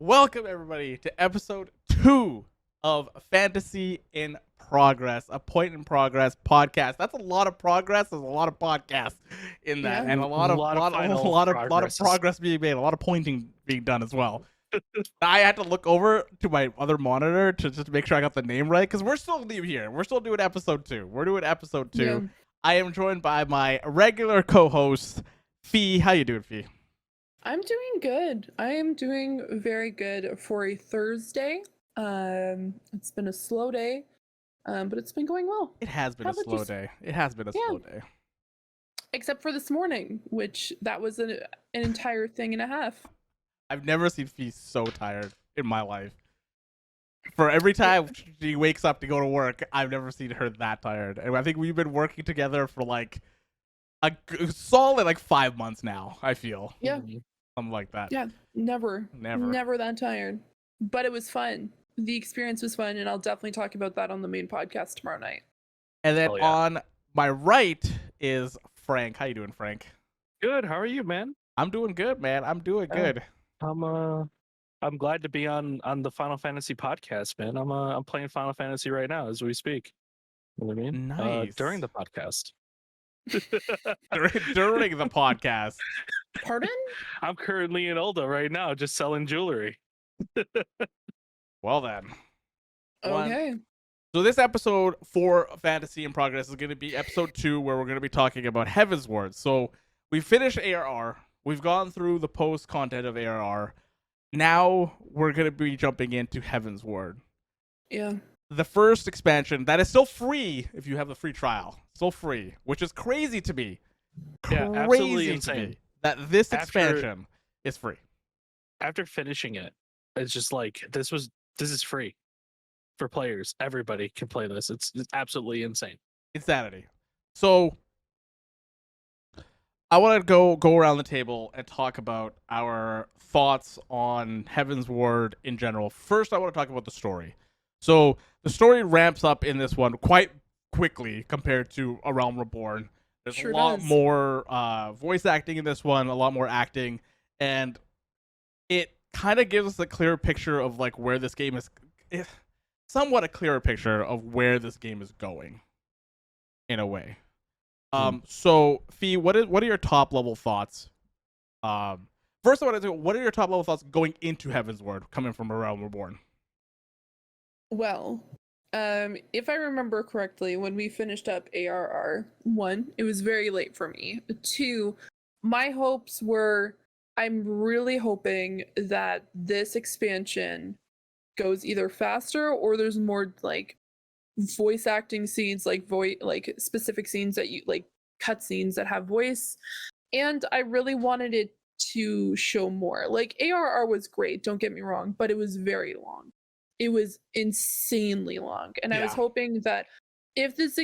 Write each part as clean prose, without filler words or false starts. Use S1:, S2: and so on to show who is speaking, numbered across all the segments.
S1: Welcome everybody to episode 2 of Fantasy in Progress, a point in progress podcast. That's a lot of progress. There's a lot of podcasts in that,
S2: Yeah.
S1: and a lot of progress being made, a lot of pointing being done as well. I had to look over to my other monitor to just make sure I got the name right because we're still new here. We're still doing episode 2. We're doing episode 2.
S2: Yeah.
S1: I am joined by my regular co-host, Fee. How you doing, Fee?
S2: I'm doing good. I am doing very good for a Thursday. It's been a slow day, but it's been going well.
S1: It has been a slow day. It has been a slow day.
S2: Except for this morning, which that was an entire thing and a half.
S1: I've never seen Fee so tired in my life. For every time she wakes up to go to work, I've never seen her that tired. And I think we've been working together for like a solid 5 months now, I feel.
S2: Yeah.
S1: Something like that.
S2: Yeah, never that tired. But it was fun. The experience was fun, and I'll definitely talk about that on the main podcast tomorrow night.
S1: And then on my right is Frank. How you doing, Frank?
S3: Good. How are you, man?
S1: I'm doing good, man. I'm doing good.
S3: I'm glad to be on the Final Fantasy podcast, man. I'm playing Final Fantasy right now as we speak. You know what I mean?
S1: Nice.
S3: During the podcast.
S1: during the podcast.
S2: Pardon?
S3: I'm currently in Ulda right now, just selling jewelry.
S1: Well then.
S2: Okay.
S1: So this episode for Fantasy in Progress is going to be episode 2, where we're going to be talking about Heavensward. So we finished ARR. We've gone through the post content of ARR. Now we're going to be jumping into Heavensward.
S2: Yeah.
S1: The first expansion that is still free if you have the free trial. Still free, which is crazy to me.
S3: Yeah, absolutely insane.
S1: That this expansion is free.
S3: After finishing it, it's just like this is free for players. Everybody can play this. It's absolutely insane.
S1: Insanity. So I want to go around the table and talk about our thoughts on Heavensward in general. First, I want to talk about the story. So the story ramps up in this one quite quickly compared to A Realm Reborn. There's a lot more voice acting in this one, a lot more acting, and it kind of gives us a clearer picture of like where this game is, somewhat a clearer picture of where this game is going, in a way. So Fee, what are your top level thoughts? First, I want to say, what are your top level thoughts going into Heavensward, coming from A Realm Reborn?
S2: Well, if I remember correctly, when we finished up ARR, 1, it was very late for me. 2, my hopes were, I'm really hoping that this expansion goes either faster or there's more like voice acting scenes, like specific scenes that you like, cutscenes that have voice. And I really wanted it to show more. Like ARR was great, don't get me wrong, but it was very long. It was insanely long, and I was hoping that if this,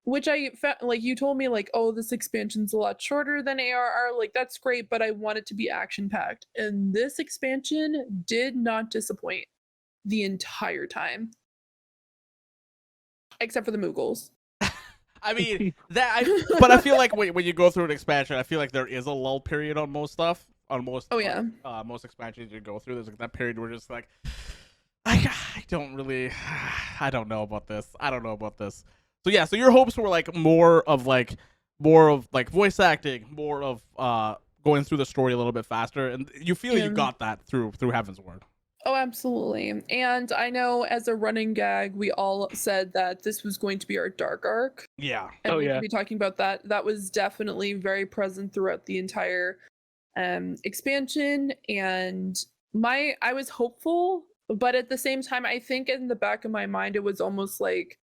S2: which I like, you told me like, oh, this expansion's a lot shorter than ARR, like that's great, but I want it to be action packed, and this expansion did not disappoint the entire time, except for the Moogles.
S1: I mean but I feel like when you go through an expansion, I feel like there is a lull period on most stuff. On most, most expansions you go through, there's like that period where just like, I don't know about this. So yeah, so your hopes were like more of voice acting, more of going through the story a little bit faster, and you feel you got that through Heavensward.
S2: Oh, absolutely. And I know as a running gag, we all said that this was going to be our dark arc.
S1: Yeah.
S2: And we could be talking about that. That was definitely very present throughout the entire expansion. And I was hopeful, but at the same time, I think in the back of my mind, it was almost like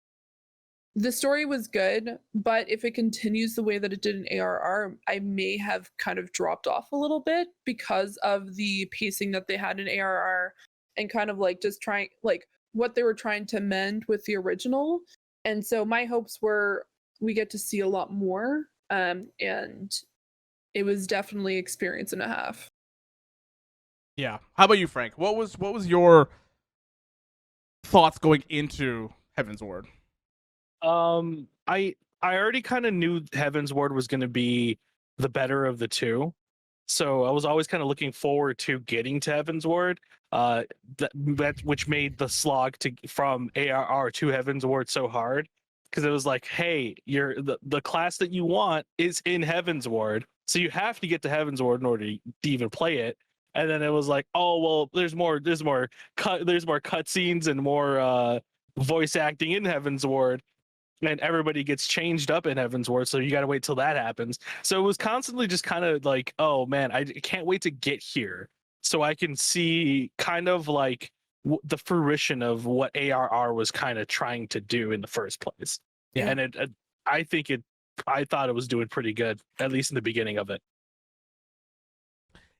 S2: the story was good, but if it continues the way that it did in ARR, I may have kind of dropped off a little bit because of the pacing that they had in ARR and kind of like just trying, like what they were trying to mend with the original. And so my hopes were we get to see a lot more, and it was definitely experience and a half.
S1: Yeah. How about you, Frank? What was your thoughts going into Heavensward?
S3: I already kind of knew Heavensward was going to be the better of the two. So I was always kind of looking forward to getting to Heavensward, which made the slog from ARR to Heavensward so hard, because it was like, hey, the class that you want is in Heavensward, so you have to get to Heavensward in order to even play it. And then it was like, oh well, there's more cutscenes and more voice acting in Heavensward, and everybody gets changed up in Heavensward, so you got to wait till that happens. So it was constantly just kind of like, oh man, I can't wait to get here so I can see kind of like the fruition of what ARR was kind of trying to do in the first place.
S1: Yeah.
S3: And I thought it was doing pretty good, at least in the beginning of it.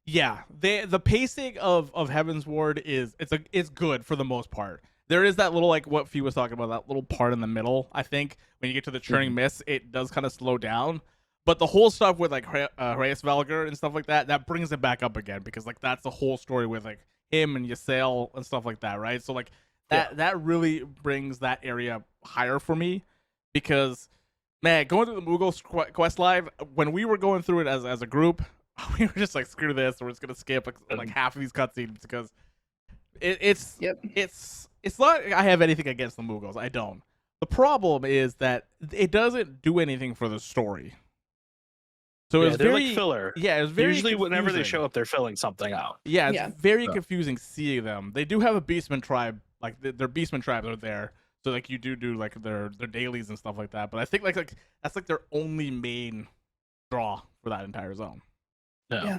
S1: Yeah, the pacing of Heavensward it's good for the most part. There is that little, like what Fee was talking about, that little part in the middle. I think when you get to the churning mist, it does kind of slow down. But the whole stuff with like Reyes Valgar and stuff like that brings it back up again, because like that's the whole story with like him and Ysael and stuff like that, right? So like that really brings that area higher for me, because man, going through the Moogle quest live, when we were going through it as a group, we were just like, screw this, we're just gonna skip like half of these cutscenes, because it's not I have anything against the Moogles. I don't. The problem is that it doesn't do anything for the story. So it's
S3: they're
S1: very
S3: like filler.
S1: Yeah, it's very
S3: usually
S1: confusing.
S3: Whenever they show up, they're filling something out.
S1: Yeah, it's very confusing seeing them. They do have a Beastman tribe, like their Beastman tribes are there, so like you do like their dailies and stuff like that. But I think like that's like their only main draw for that entire zone.
S3: Yeah.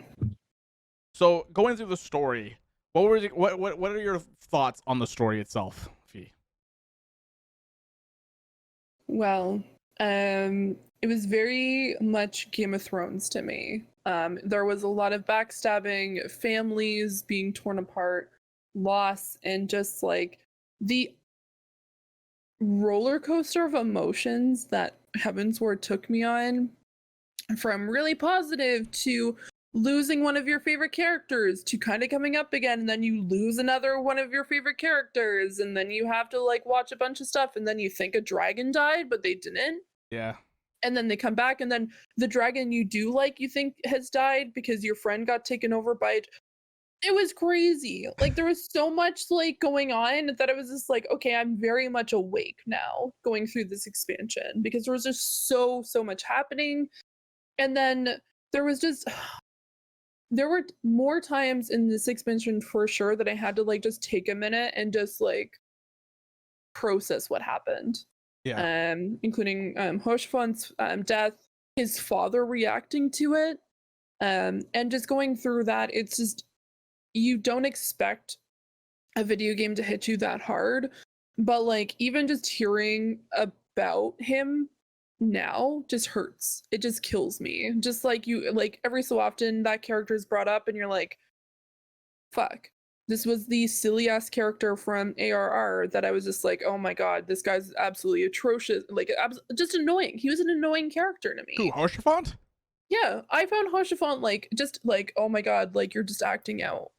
S1: So going through the story, what are your thoughts on the story itself, Fee?
S2: Well, it was very much Game of Thrones to me. There was a lot of backstabbing, families being torn apart, loss, and just like the roller coaster of emotions that Heavensward took me on, from really positive to losing one of your favorite characters to kind of coming up again, and then you lose another one of your favorite characters, and then you have to like watch a bunch of stuff, and then you think a dragon died but they didn't.
S1: Yeah.
S2: And then they come back, and then the dragon you do like, you think has died because your friend got taken over by it was crazy. Like there was so much like going on that I was just like, okay, I'm very much awake now going through this expansion, because there was just so much happening. And then there was just there were more times in this expansion for sure that I had to like just take a minute and just like process what happened.
S1: Yeah.
S2: Including Hoshfon's death, his father reacting to it, and just going through that. It's just, you don't expect a video game to hit you that hard, but like even just hearing about him now just hurts. It just kills me. Just like you, like every so often that character is brought up and you're like, fuck, this was the silly ass character from ARR that I was just like, oh my god, this guy's absolutely atrocious, like just annoying. He was an annoying character to me.
S1: Who, Hoshfont?
S2: Yeah, I found Hoshfont like just like, oh my god, like you're just acting out.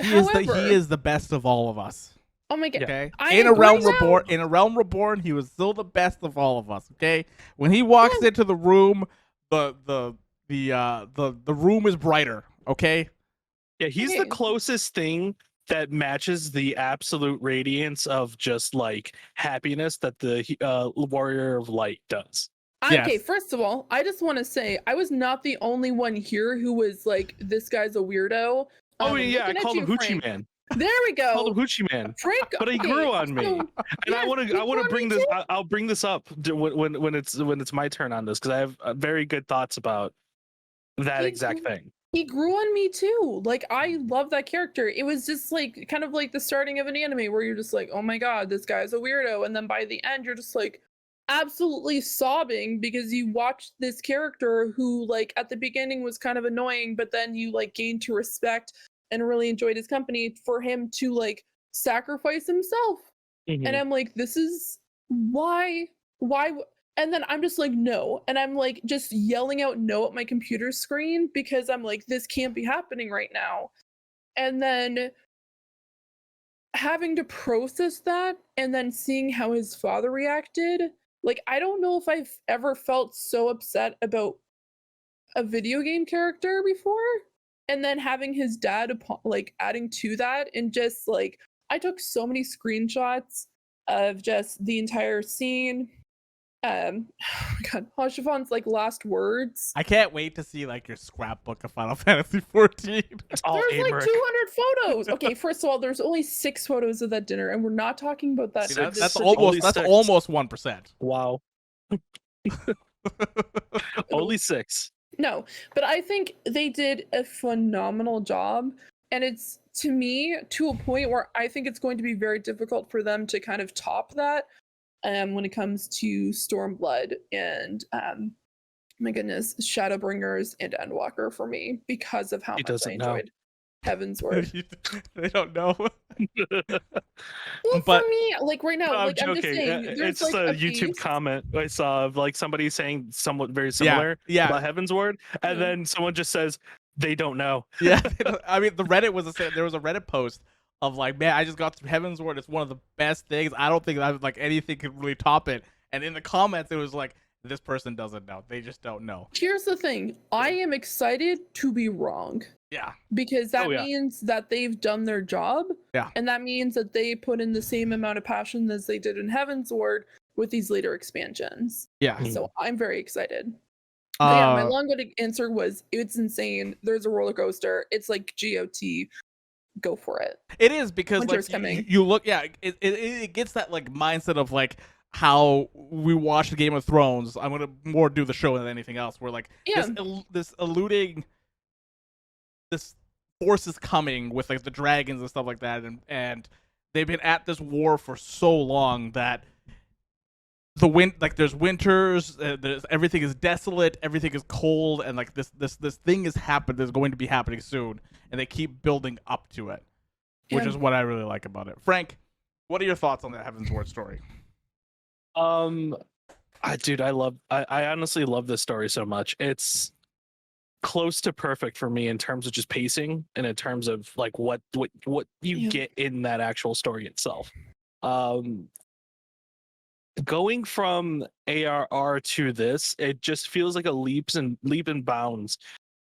S1: He is the best of all of us.
S2: Oh my god.
S1: Okay. In a realm reborn, he was still the best of all of us. Okay. When he walks into the room, the room is brighter. Okay.
S3: Yeah, he's the closest thing that matches the absolute radiance of just like happiness that the Warrior of Light does.
S2: Okay, first of all, I just want to say I was not the only one here who was like, this guy's a weirdo.
S3: Oh yeah, I called him Hoochie Man.
S2: There we go.
S3: I called him Hoochie Man.
S2: Frank,
S3: but he grew on me, and I want to bring this. I'll bring this up when it's my turn on this, because I have very good thoughts about that exact thing.
S2: He grew on me too. Like I love that character. It was just like kind of like the starting of an anime where you're just like, oh my god, this guy's a weirdo, and then by the end you're just like absolutely sobbing because you watched this character who like at the beginning was kind of annoying, but then you like gained to respect and really enjoyed his company, for him to like sacrifice himself.
S3: Mm-hmm.
S2: And I'm like, this is why and then I'm just like, no. And I'm like just yelling out no at my computer screen because I'm like, this can't be happening right now. And then having to process that and then seeing how his father reacted, like, I don't know if I've ever felt so upset about a video game character before, and then having his dad like adding to that, and just like I took so many screenshots of just the entire scene. Oh my god, Hashifon's like last words.
S1: I can't wait to see like your scrapbook of Final Fantasy 14.
S3: It's all
S2: There's like
S3: Amaric.
S2: 200 photos. Okay, first of all, there's only 6 photos of that dinner, and we're not talking about that.
S3: See,
S1: That's
S3: Only
S1: almost
S3: six.
S1: 1%.
S3: Wow. Only 6.
S2: No, but I think they did a phenomenal job, and it's, to me, to a point where I think it's going to be very difficult for them to kind of top that when it comes to Stormblood and my goodness, Shadowbringers and Endwalker for me, because of how
S3: He
S2: much I
S3: doesn't know.
S2: enjoyed Heavensward.
S1: They don't know.
S2: Well,
S1: But-
S2: for me, like right now,
S3: No, I'm
S2: like I'm just
S3: joking.
S2: saying, there's
S3: It's just
S2: like
S3: a YouTube
S2: piece-
S3: comment I saw of like somebody saying somewhat very similar
S1: yeah.
S3: about Heavensward, and
S2: Mhm.
S3: then someone just says they don't know.
S1: Yeah, I mean, the Reddit was the same. There was a Reddit post of like, man, I just got through Heavensward. It's one of the best things. I don't think that like anything could really top it. And in the comments, it was like, this person doesn't know. They just don't know.
S2: Here's the thing. I am excited to be wrong.
S1: Yeah.
S2: Because that
S3: Oh, yeah.
S2: means that they've done their job.
S1: Yeah.
S2: And that means that they put in the same amount of passion as they did in Heavensward with these later expansions.
S1: Yeah.
S3: Mhm.
S2: So I'm very excited. But yeah, my
S1: Uh,
S2: long-winded answer was it's insane. There's a roller coaster. It's like GOT. Go for it.
S1: It is because
S2: Winter's
S1: like
S2: coming.
S1: you look, yeah, it gets that like mindset of like how we watch the Game of Thrones. I'm gonna more do the show than anything else. Where like
S2: Yeah.
S1: this eluding, this force is coming with like the dragons and stuff like that, and they've been at this war for so long that there's winters, there's everything is desolate, everything is cold, and like this thing is going to be happening soon, and they keep building up to it, which
S2: Yeah.
S1: is what I really like about it. Frank, what are your thoughts on the Heavensward story?
S3: Dude, I honestly love this story so much. It's close to perfect for me in terms of just pacing and in terms of like what you
S2: Yeah.
S3: get in that actual story itself. Going from ARR to this, it just feels like a leap and bounds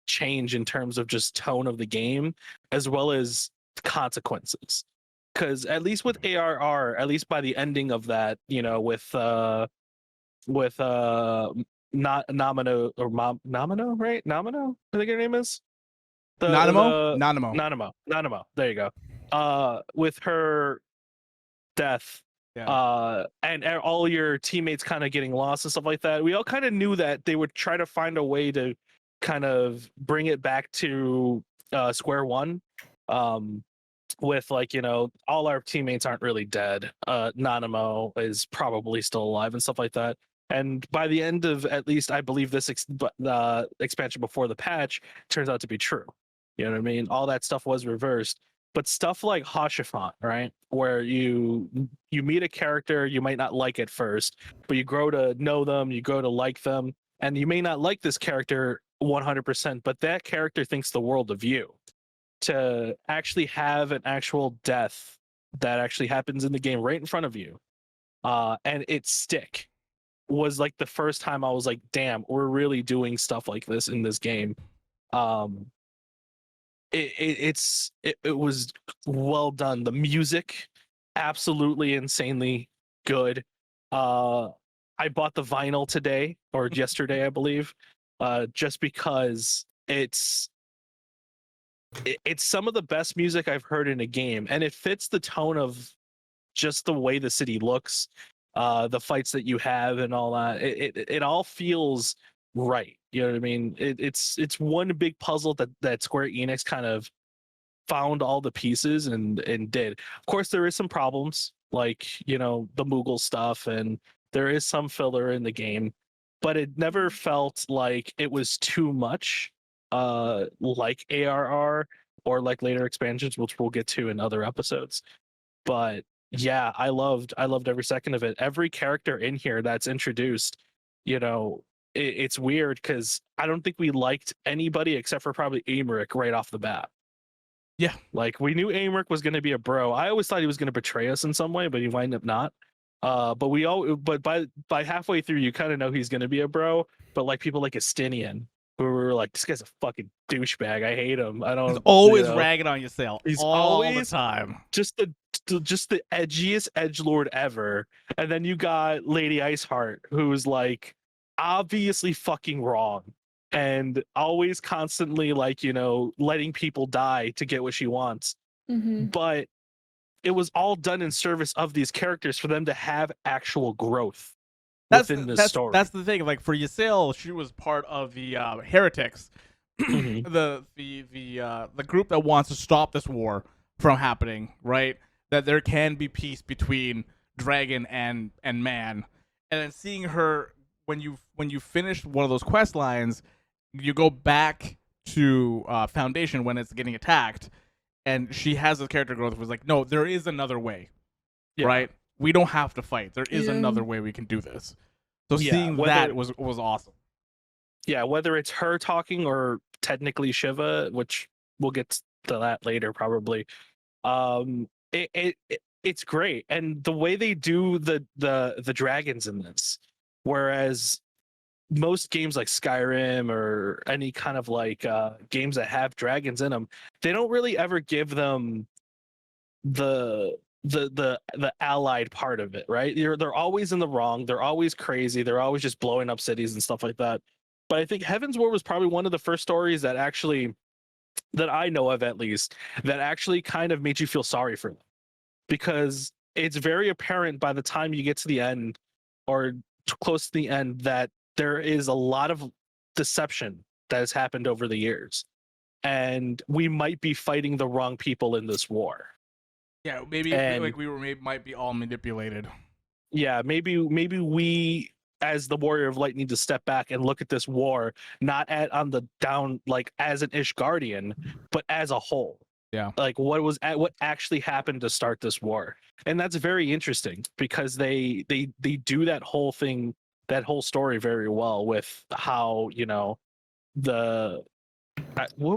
S3: change in terms of just tone of the game as well as consequences. Because at least with ARR, at least by the ending of that, you know, with not Nomino or Nomino, right? Nomino, I think her name is. Nanamo. There you go. With her death, and all your teammates kind of getting lost and stuff like that, we all kind of knew that they would try to find a way to kind of bring it back to square one. With like, you know, all our teammates aren't really dead. Nanamo is probably still alive and stuff like that. And by the end of at least, I believe this expansion before the patch turns out to be true. You know what I mean? All that stuff was reversed. But stuff like Hashifant, right, where you meet a character you might not like at first, but you grow to know them, you grow to like them, and you may not like this character 100%, but that character thinks the world of you. To actually have an actual death that actually happens in the game right in front of you, and it stick, was like the first time I was like, damn, we're really doing stuff like this in this game. It was well done. The music, absolutely insanely good. I bought the vinyl today or yesterday, I believe, just because it's some of the best music I've heard in a game, and it fits the tone of just the way the city looks, the fights that you have and all that. It all feels right. You know what I mean? It's one big puzzle that Square Enix kind of found all the pieces and did. Of course, there is some problems, like, you know, the Moogle stuff, and there is some filler in the game, but it never felt like it was too much, like ARR or like later expansions, which we'll get to in other episodes. But yeah, I loved every second of it. Every character in here that's introduced, you know, it's weird because I don't think we liked anybody except for probably Amaric right off the bat.
S1: Yeah.
S3: Like, we knew Amaric was going to be a bro. I always thought he was going to betray us in some way, but he wound up not. But by halfway through, you kind of know he's going to be a bro. But like people like Estinian, who were like, this guy's a fucking douchebag. I hate him. I
S1: He's
S3: don't.
S1: always
S3: You know.
S1: ragging on Ysel.
S3: He's
S1: all the
S3: always
S1: time.
S3: just the edgiest edgelord ever. And then you got Lady Iceheart, who's like obviously fucking wrong and always constantly like, you know, letting people die to get what she wants.
S2: Mm-hmm.
S3: But it was all done in service of these characters for them to have actual growth within this story.
S1: That's the thing. Like for Ysel, she was part of the heretics,
S3: Mhm.
S1: the group that wants to stop this war from happening. Right, that there can be peace between dragon and man. And then seeing her when you finish one of those quest lines, you go back to Foundation when it's getting attacked, and she has a character growth. Was like, no, there is another way.
S3: Yeah.
S1: Right, we don't have to fight. There is
S2: Yeah.
S1: another way we can do this. So
S3: Yeah,
S1: seeing
S3: whether-
S1: that was awesome.
S3: Yeah, whether it's her talking or technically Shiva, which we'll get to that later probably. It's great, and the way they do the dragons in this, whereas most games like Skyrim or any kind of like games that have dragons in them, they don't really ever give them the allied part of it, right? They're always in the wrong, they're always crazy, they're always just blowing up cities and stuff like that. But I think Heavensward was probably one of the first stories that actually, that I know of at least, that actually kind of made you feel sorry for them, because it's very apparent by the time you get to the end or close to the end that there is a lot of deception that has happened over the years, and we might be fighting the wrong people in this war.
S1: Yeah, maybe
S3: And-
S1: like might be all manipulated.
S3: Yeah, maybe we as the Warrior of Light need to step back and look at this war not on the down like as an Ishgardian, but as a whole.
S1: Yeah.
S3: Like what actually happened to start this war. And that's very interesting because they do that whole thing, that whole story very well with how, you know, what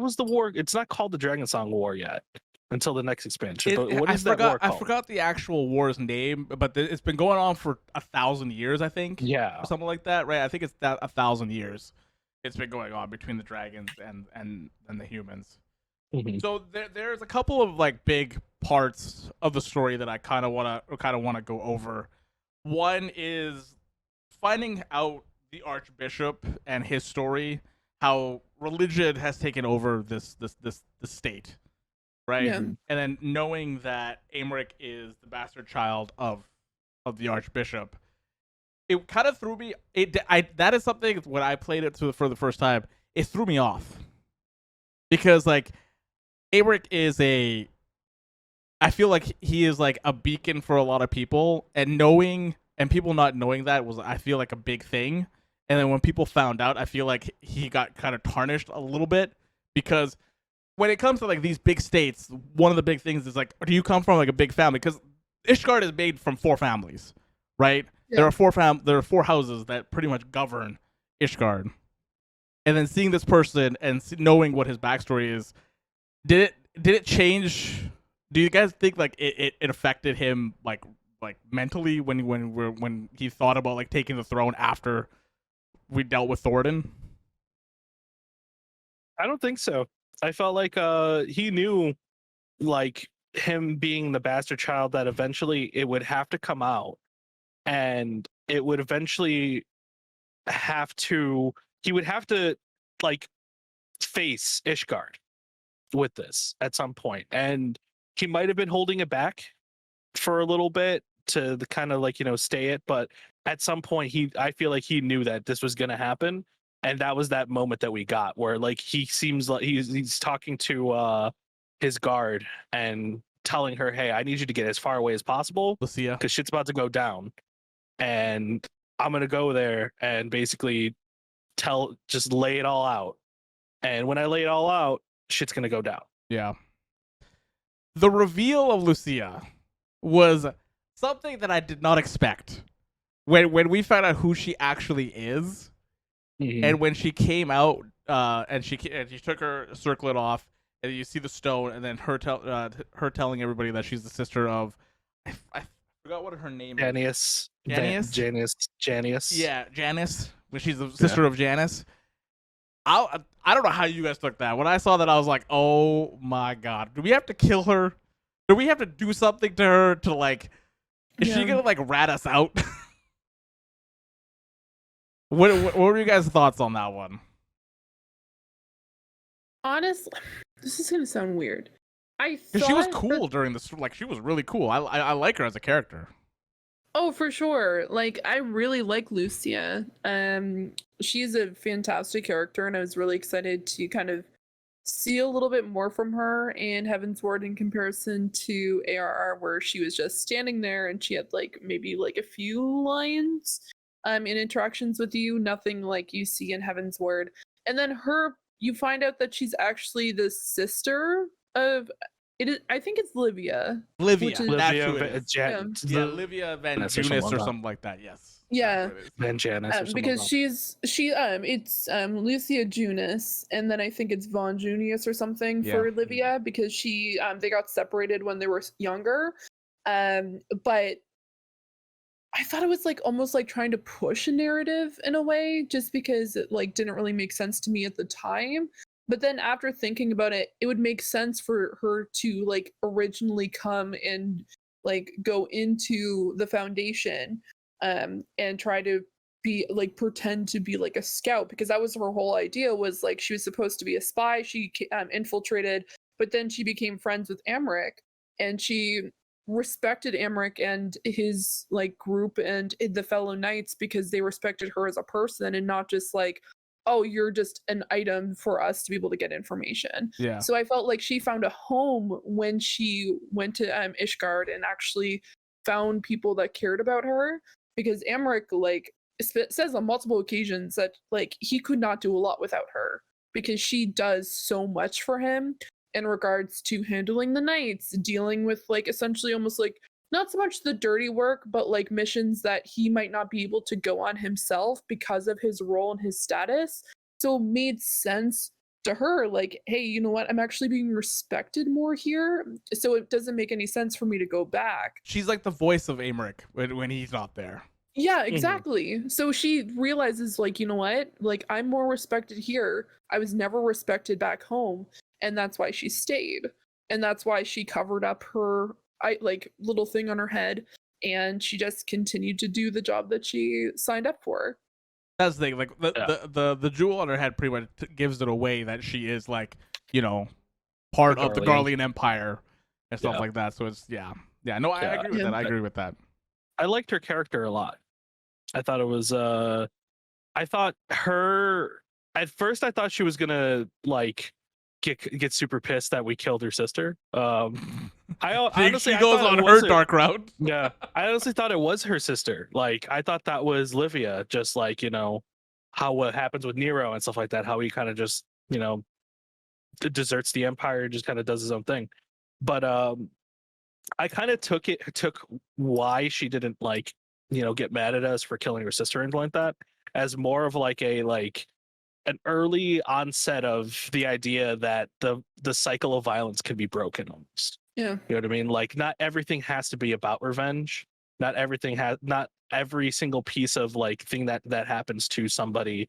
S3: was the war? It's not called the Dragon Song War yet until the next expansion. But what is that war called?
S1: I forgot the actual war's name, but it's been going on for 1,000 years, I think.
S3: Yeah.
S1: Or something like that, right? I think it's that 1,000 years. It's been going on between the dragons and the humans.
S3: Mhm.
S1: So there's a couple of like big parts of the story that I kind of want to go over. One is finding out the Archbishop and his story, how religion has taken over this state, right?
S2: Yeah.
S1: And then knowing that Aymeric is the bastard child of the Archbishop, it kind of threw me. That is something when I played it for the first time, it threw me off because like Aymeric is I feel like he is like a beacon for a lot of people, and people not knowing that was, I feel like, a big thing. And then when people found out, I feel like he got kind of tarnished a little bit, because when it comes to like these big states, one of the big things is like, do you come from like a big family? Because Ishgard is made from 4 families, right?
S2: Yeah.
S1: There are 4 houses that pretty much govern Ishgard. And then seeing this person and knowing what his backstory is, did it change? Do you guys think like it affected him like mentally when he thought about like taking the throne after we dealt with Thoradin?
S3: I don't think so. I felt like he knew, like, him being the bastard child, that eventually it would have to come out, and it would eventually he would have to like face Ishgard with this at some point, and he might have been holding it back for a little bit to the kind of like, you know, stay it, but at some point I feel like he knew that this was going to happen, and that was that moment that we got where like he seems like he's talking to his guard and telling her, hey, I need you to get as far away as possible
S1: Lucia.
S3: because shit's about to go down, and I'm gonna go there and basically just lay it all out, and when I lay it all out, shit's gonna go down.
S1: Yeah. The reveal of Lucia was something that I did not expect. When we found out who she actually is, and when she came out, and she took her circlet off, and you see the stone, and then her telling everybody that she's the sister of, I forgot what her name is.
S3: Janice.
S1: Janice? Yeah, Janice. When she's the sister of Janice. I don't know how you guys took that. When I saw that, I was like, oh my god, do we have to kill her? Do we have to do something to her to like? Is she gonna like rat us out? What were you guys' thoughts on that one?
S2: Honestly, this is gonna sound weird.
S1: Because she was cool during this. Like she was really cool. I like her as a character.
S2: Oh, for sure. Like I really like Lucia. She's a fantastic character, and I was really excited to kind of see a little bit more from her in Heavensward in comparison to ARR, where she was just standing there and she had like maybe like a few lines in interactions with you, nothing like you see in Heavensward. And then you find out that she's actually the sister of I think it's Livia.
S1: Livia,
S2: Which is,
S1: that's
S3: Livia
S1: who it is.
S2: Yeah.
S1: Livia Van
S3: Vanessa or
S1: Junis
S3: something
S1: or
S3: like
S1: something like that. Yes.
S2: Yeah.
S3: Van Janice or something
S2: Because
S3: like
S2: it's Lucia Junis, and then I think it's Von Junius or something for Livia, because they got separated when they were younger. But I thought it was like almost like trying to push a narrative in a way, just because it like didn't really make sense to me at the time. But then after thinking about it, it would make sense for her to like originally come and like go into the Foundation and try to be like pretend to be like a scout, because that was her whole idea, was like she was supposed to be a spy. She infiltrated, but then she became friends with Amric, and she respected Amric and his like group and the fellow knights because they respected her as a person and not just like, oh, you're just an item for us to be able to get information.
S1: Yeah.
S2: So I felt like she found a home when she went to Ishgard and actually found people that cared about her, because Amric like says on multiple occasions that like he could not do a lot without her, because she does so much for him in regards to handling the knights, dealing with like essentially almost like not so much the dirty work, but like missions that he might not be able to go on himself because of his role and his status. So it made sense to her, like, hey, you know what? I'm actually being respected more here. So it doesn't make any sense for me to go back.
S1: She's like the voice of Amric when he's not there.
S2: Yeah, exactly. So she realizes, like, you know what? Like, I'm more respected here. I was never respected back home. And that's why she stayed. And that's why she covered up her like little thing on her head, and she just continued to do the job that she signed up for.
S1: That's the thing. Like the jewel on her head pretty much gives it away that she is like, you know, part of the Garlean Empire and stuff like that. So it's I agree with that. I agree with that.
S3: I liked her character a lot. I thought it was I thought her at first I thought she was gonna like get super pissed that we killed her sister. Honestly,
S1: she goes on her dark route.
S3: Yeah, I honestly thought it was her sister. Like I thought that was Livia, just like, you know, how what happens with Nero and stuff like that, how he kind of just, you know, deserts the empire and just kind of does his own thing. But I kind of took why she didn't like, you know, get mad at us for killing her sister and like that as more of like an early onset of the idea that the cycle of violence can be broken almost.
S2: Yeah.
S3: You know what I mean? Like not everything has to be about revenge. Not every single piece of like thing that happens to somebody,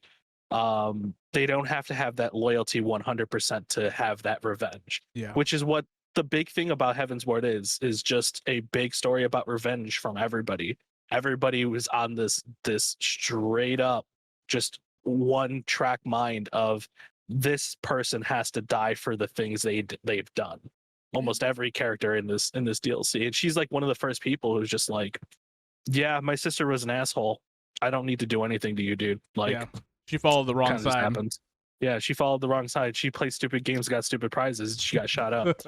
S3: they don't have to have that loyalty 100% to have that revenge.
S1: Yeah.
S3: Which is what the big thing about Heavensward is just a big story about revenge from everybody. Everybody was on this straight up just one track mind of this person has to die for the things they've done. Almost every character in this DLC, and she's like one of the first people who's just like, yeah, my sister was an asshole. I don't need to do anything to you, dude. Like,
S1: she followed the wrong side.
S3: Yeah, she followed the wrong side. She played stupid games, got stupid prizes. She got shot up.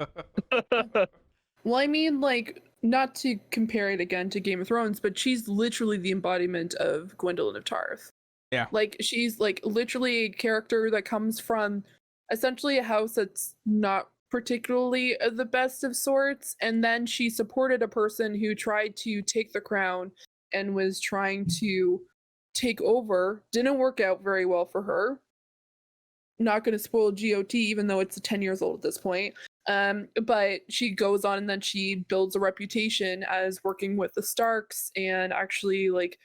S2: Well, I mean, like, not to compare it again to Game of Thrones, but she's literally the embodiment of Gwendolyn of Tarth.
S1: Yeah.
S2: Like, she's like literally a character that comes from essentially a house that's not particularly the best of sorts, and then she supported a person who tried to take the crown and was trying to take over. Didn't work out very well for her. Not going to spoil GOT, even though it's 10 years old at this point. But she goes on and then she builds a reputation as working with the Starks and actually like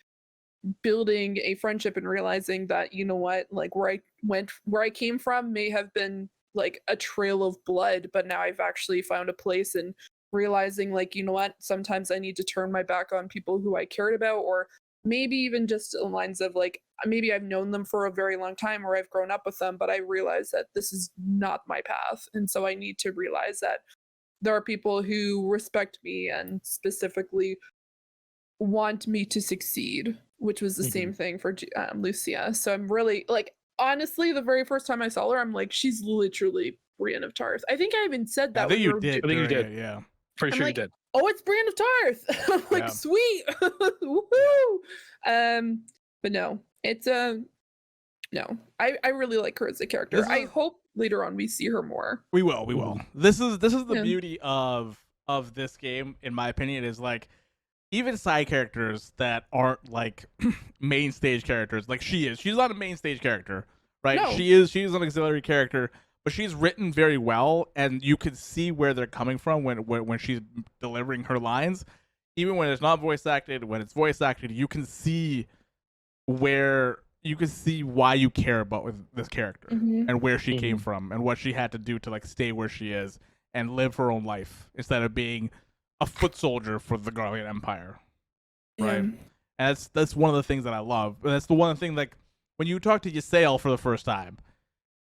S2: building a friendship and realizing that, you know what, like where I came from may have been like a trail of blood, but now I've actually found a place, and realizing like, you know what, sometimes I need to turn my back on people who I cared about, or maybe even just in lines of like, maybe I've known them for a very long time or I've grown up with them, but I realize that this is not my path. And so I need to realize that there are people who respect me and specifically want me to succeed, which was the same thing for Lucia. So I'm really like, honestly, the very first time I saw her, I'm like, she's literally Brienne of Tarth. I think I even said that.
S1: I think
S2: when
S1: you
S2: we were
S1: did.
S3: I think you
S1: during
S3: did.
S1: it, yeah.
S3: Pretty
S2: I'm
S3: sure
S2: like,
S3: you did.
S2: oh, it's Brienne of Tarth. I'm like,
S1: Yeah.
S2: sweet. Woohoo. But no, it's no. I really like her as a character.
S1: This
S2: I
S1: is-
S2: hope later on we see her more.
S1: We will. This is the
S2: Yeah.
S1: beauty of this game, in my opinion, is like even side characters that aren't like main stage characters, like she is. She's not a main stage character, right?
S2: No.
S1: She's an auxiliary character, but she's written very well, and you can see where they're coming from when she's delivering her lines. Even when it's not voice acted, when it's voice acted, you can see why you care about this character and where she came from and what she had to do to like stay where she is and live her own life instead of being a foot soldier for the Garlean Empire, right?
S2: Yeah.
S1: And that's one of the things that I love. And that's the one thing, like when you talk to Ysayle for the first time,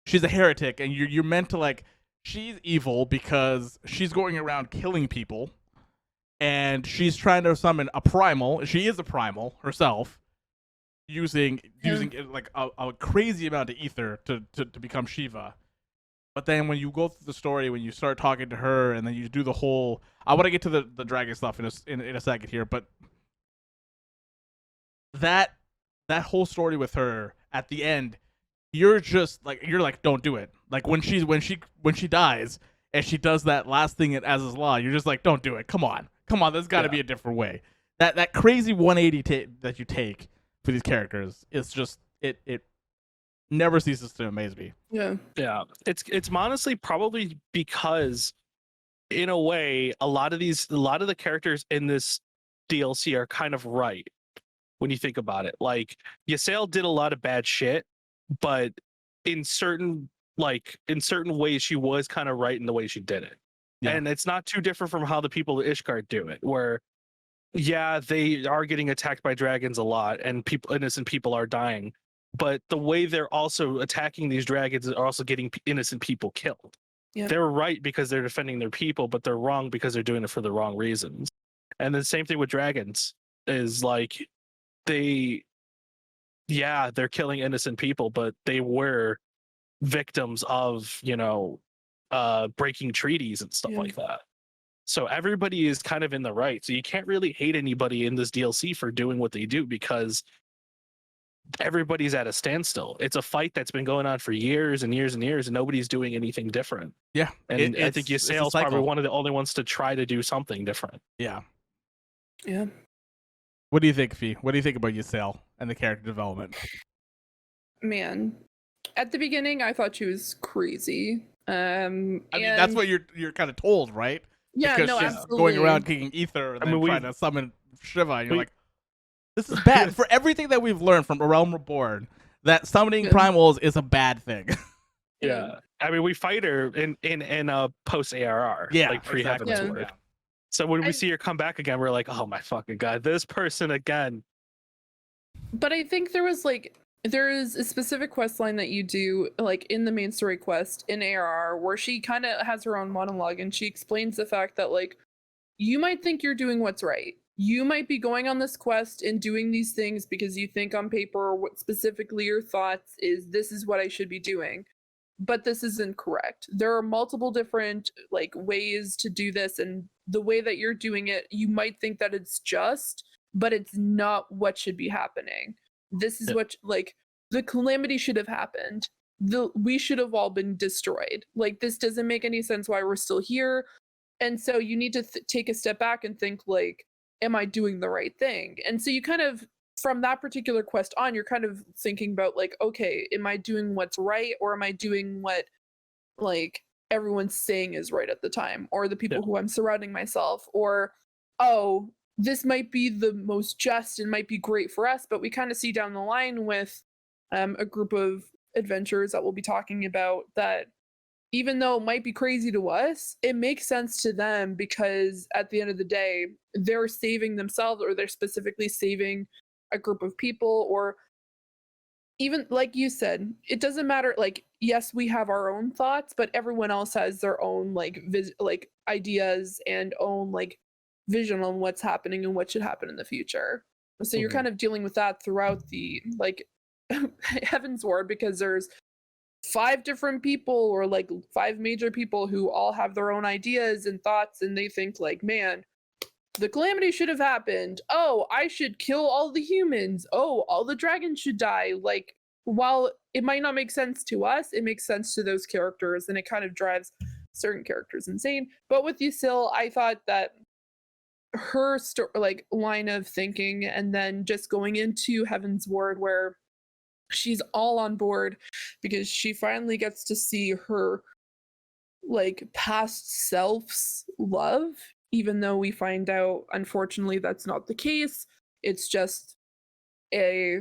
S1: she's a heretic, and you're meant to like, she's evil because she's going around killing people, and she's trying to summon a primal. She is a primal herself, using like a crazy amount of ether to become Shiva. But then when you go through the story, when you start talking to her, and then you do the whole, I want to get to the dragon stuff in a second here, but that whole story with her at the end, you're like, don't do it. Like when she dies and she does that last thing at Az's Law, you're just like, don't do it. Come on. There's got to be a different way. That crazy 180 that you take for these characters is just it never ceases to amaze me.
S2: Yeah.
S3: It's honestly probably because, in a way, a lot of the characters in this DLC are kind of right when you think about it. Like Ysayle did a lot of bad shit, but in certain ways she was kind of right in the way she did it.
S1: Yeah.
S3: And it's not too different from how the people of Ishgard do it, where yeah, they are getting attacked by dragons a lot and innocent people are dying, but the way they're also attacking these dragons are also getting innocent people killed.
S2: Yeah.
S3: They're right because they're defending their people, but they're wrong because they're doing it for the wrong reasons. And the same thing with dragons is like they're killing innocent people, but they were victims of, breaking treaties and stuff like that. So everybody is kind of in the right. So you can't really hate anybody in this DLC for doing what they do because everybody's at a standstill. It's a fight that's been going on for years and years and years, and nobody's doing anything different.
S1: Yeah.
S3: And I think Ysayle's probably one of the only ones to try to do something different.
S1: Yeah.
S2: Yeah.
S1: What do you think, Fee? What do you think about Ysayle and the character development?
S2: Man, at the beginning, I thought she was crazy.
S1: I mean, that's what you're kind of told, right?
S2: Yeah,
S1: because
S2: no,
S1: she's
S2: absolutely.
S1: going around kicking ether and then trying to summon Shiva, and you're like, this is bad. For everything that we've learned from A Realm Reborn, that summoning primals is a bad thing.
S3: Yeah. I mean, we fight her in a post ARR, like pre Heavensward.
S1: Yeah.
S3: So when we see her come back again, we're like, oh my fucking god, this person again.
S2: But I think there is a specific quest line that you do, like in the main story quest in ARR, where she kind of has her own monologue, and she explains the fact that like, you might think you're doing what's right. You might be going on this quest and doing these things because you think on paper what specifically your thoughts is, this is what I should be doing. But this isn't correct. There are multiple different like ways to do this, and the way that you're doing it, you might think that it's just, but it's not what should be happening. This is what, like, the calamity should have happened. We should have all been destroyed. Like, this doesn't make any sense why we're still here. And so you need to take a step back and think, like, am I doing the right thing? And so you kind of, from that particular quest on, you're kind of thinking about, like, okay, am I doing what's right, or am I doing what, like, everyone's saying is right at the time, or the people who I'm surrounding myself, or, oh, this might be the most just and might be great for us, but we kind of see down the line with a group of adventurers that we'll be talking about that even though it might be crazy to us, it makes sense to them because at the end of the day, they're saving themselves or they're specifically saving a group of people. Or even like you said, it doesn't matter. Like, yes, we have our own thoughts, but everyone else has their own like ideas and own like vision on what's happening and what should happen in the future. So you're kind of dealing with that throughout the like Heavensward, because there's 5 different people or like 5 major people who all have their own ideas and thoughts, and they think like, man, the calamity should have happened. Oh, I should kill all the humans. Oh, all the dragons should die. Like, while it might not make sense to us, it makes sense to those characters, and it kind of drives certain characters insane. But with Ysil, I thought that her like line of thinking, and then just going into Heavensward where she's all on board because she finally gets to see her like past self's love, even though we find out unfortunately that's not the case. It's just a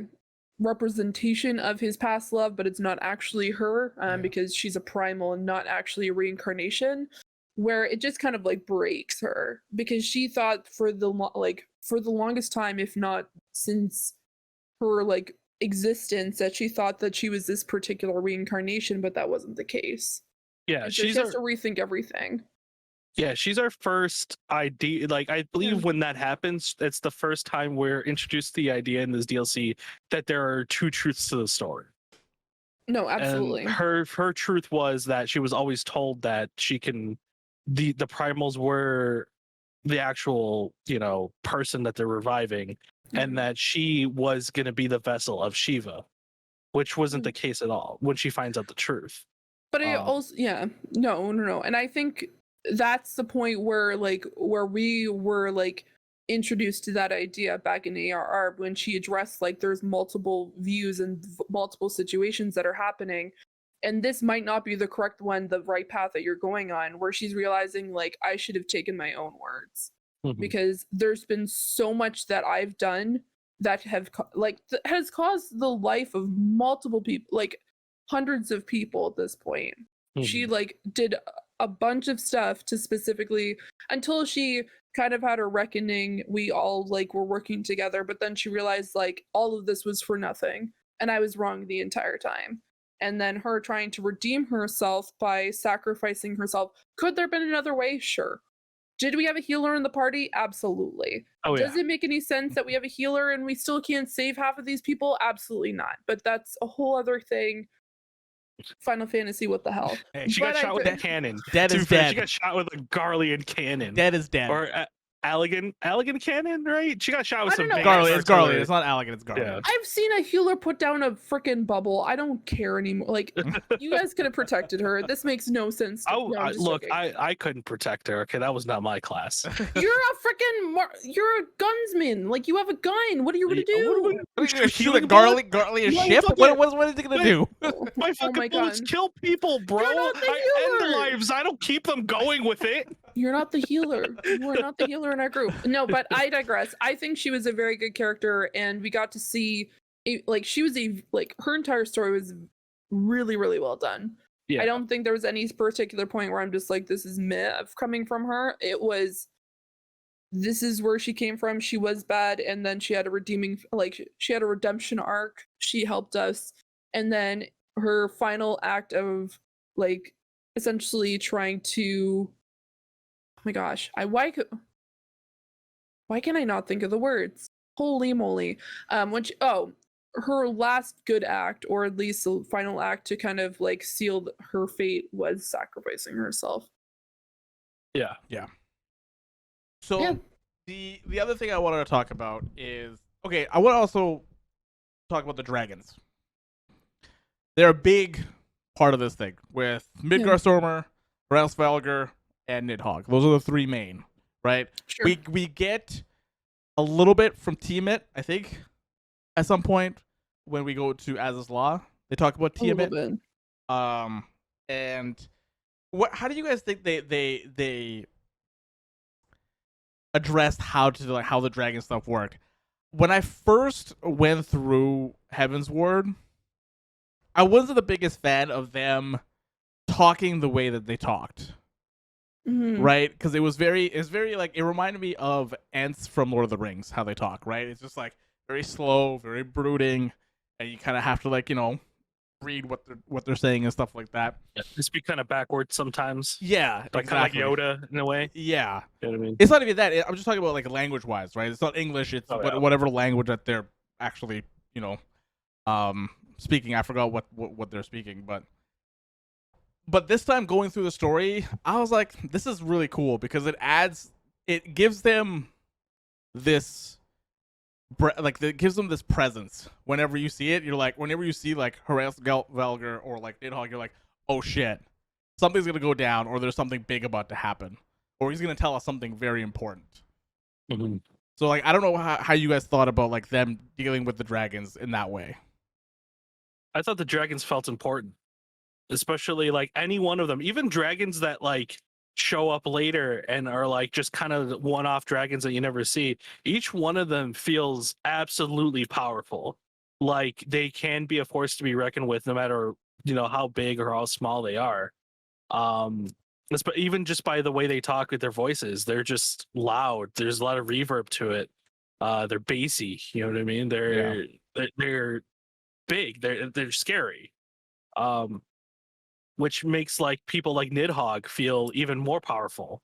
S2: representation of his past love, but it's not actually her, because she's a primal and not actually a reincarnation, where it just kind of like breaks her, because she thought for the longest time, if not since her like existence, that she thought that she was this particular reincarnation, but that wasn't the case.
S3: Yeah,
S2: and so she has to rethink everything.
S3: Yeah, she's our first idea. Like, I believe when that happens, it's the first time we're introduced to the idea in this DLC that there are 2 truths to the story.
S2: No, absolutely.
S3: And her truth was that she was always told that she can, the primals were the actual, person that they're reviving, and that she was going to be the vessel of Shiva, which wasn't the case at all when she finds out the truth.
S2: But it also, no. And I think that's the point where we were like introduced to that idea back in ARR, when she addressed like there's multiple views and multiple situations that are happening, and this might not be the correct one, the right path that you're going on, where she's realizing like, I should have taken my own words, because there's been so much that I've done that has caused the life of multiple people, like hundreds of people at this point. She like did a bunch of stuff to specifically, until she kind of had her reckoning, we all like were working together, but then she realized like all of this was for nothing and I was wrong the entire time. And then her trying to redeem herself by sacrificing herself. Could there have been another way? Sure. Did we have a healer in the party? Absolutely. Does it make any sense that we have a healer and we still can't save half of these people? Absolutely not. But that's a whole other thing. Final Fantasy, what the hell?
S3: Hey, she got shot with a cannon.
S1: Dead is dead.
S3: She got shot with a Garlean cannon.
S1: Dead is dead.
S3: Or Allegan cannon, right? She got shot with some
S1: Garlean. It's Garlean. It's not Allegan. It's Garlean.
S3: Yeah.
S2: I've seen a healer put down a freaking bubble. I don't care anymore. Like, you guys could have protected her. This makes no sense.
S3: Look, I couldn't protect her. Okay, that was not my class.
S2: You're a gunsman. Like, you have a gun. What are you gonna do?
S1: Shoot a Garlean ship? What is it gonna do?
S3: My fucking bullets kill people, bro. I end lives. I don't keep them going with it.
S2: You're not the healer. You are not the healer in our group. No, but I digress. I think she was a very good character, and we got to see, her entire story was really, really well done. Yeah. I don't think there was any particular point where I'm just like, this is meh coming from her. It was, this is where she came from. She was bad, and then she had a she had a redemption arc. She helped us, and then her final act of essentially trying to, oh my gosh, why can I not think of the words? Holy moly. Her last good act, or at least the final act to kind of seal her fate, was sacrificing herself.
S3: Yeah.
S1: So the other thing I wanted to talk about is, okay, I want to also talk about the dragons. They're a big part of this thing with Midgarstormer, Relsvalger, and Nidhogg. Those are the 3 main, right? Sure. We get a little bit from Tiamat, I think, at some point when we go to Az's Law. They talk about Tiamat. And how do you guys think they addressed how the dragon stuff worked. When I first went through Heavensward, I wasn't the biggest fan of them talking the way that they talked. Right? Because it was very like, it reminded me of Ents from Lord of the Rings, how they talk, right? It's just like very slow, very brooding, and you kind of have to like, read what they're saying and stuff like that.
S3: Yeah, they speak kind of backwards sometimes.
S1: Yeah,
S3: like
S1: exactly.
S3: kind of like Yoda in a way.
S1: Yeah,
S3: you know what I mean?
S1: it's not even that. I'm just talking about like language wise, right? It's not English. It's whatever language that they're actually, speaking. I forgot what they're speaking, but this time going through the story, I was like, this is really cool because it gives them this. It gives them this presence. Whenever you see it, you're like, whenever you see like Velger or like Nidhogg, you're like, oh shit, something's gonna go down, or there's something big about to happen, or he's gonna tell us something very important.
S3: Mm-hmm.
S1: So like, I don't know how you guys thought about like them dealing with the dragons in that way.
S3: I thought the dragons felt important, especially like any one of them, even dragons that like show up later and are like just kind of one-off dragons that you never see. Each one of them feels absolutely powerful. Like they can be a force to be reckoned with, no matter how big or how small they are. But even just by the way they talk with their voices, they're just loud. There's a lot of reverb to it. They're bassy. You know what I mean? They're big. They're scary. Which makes like people like Nidhogg feel even more powerful,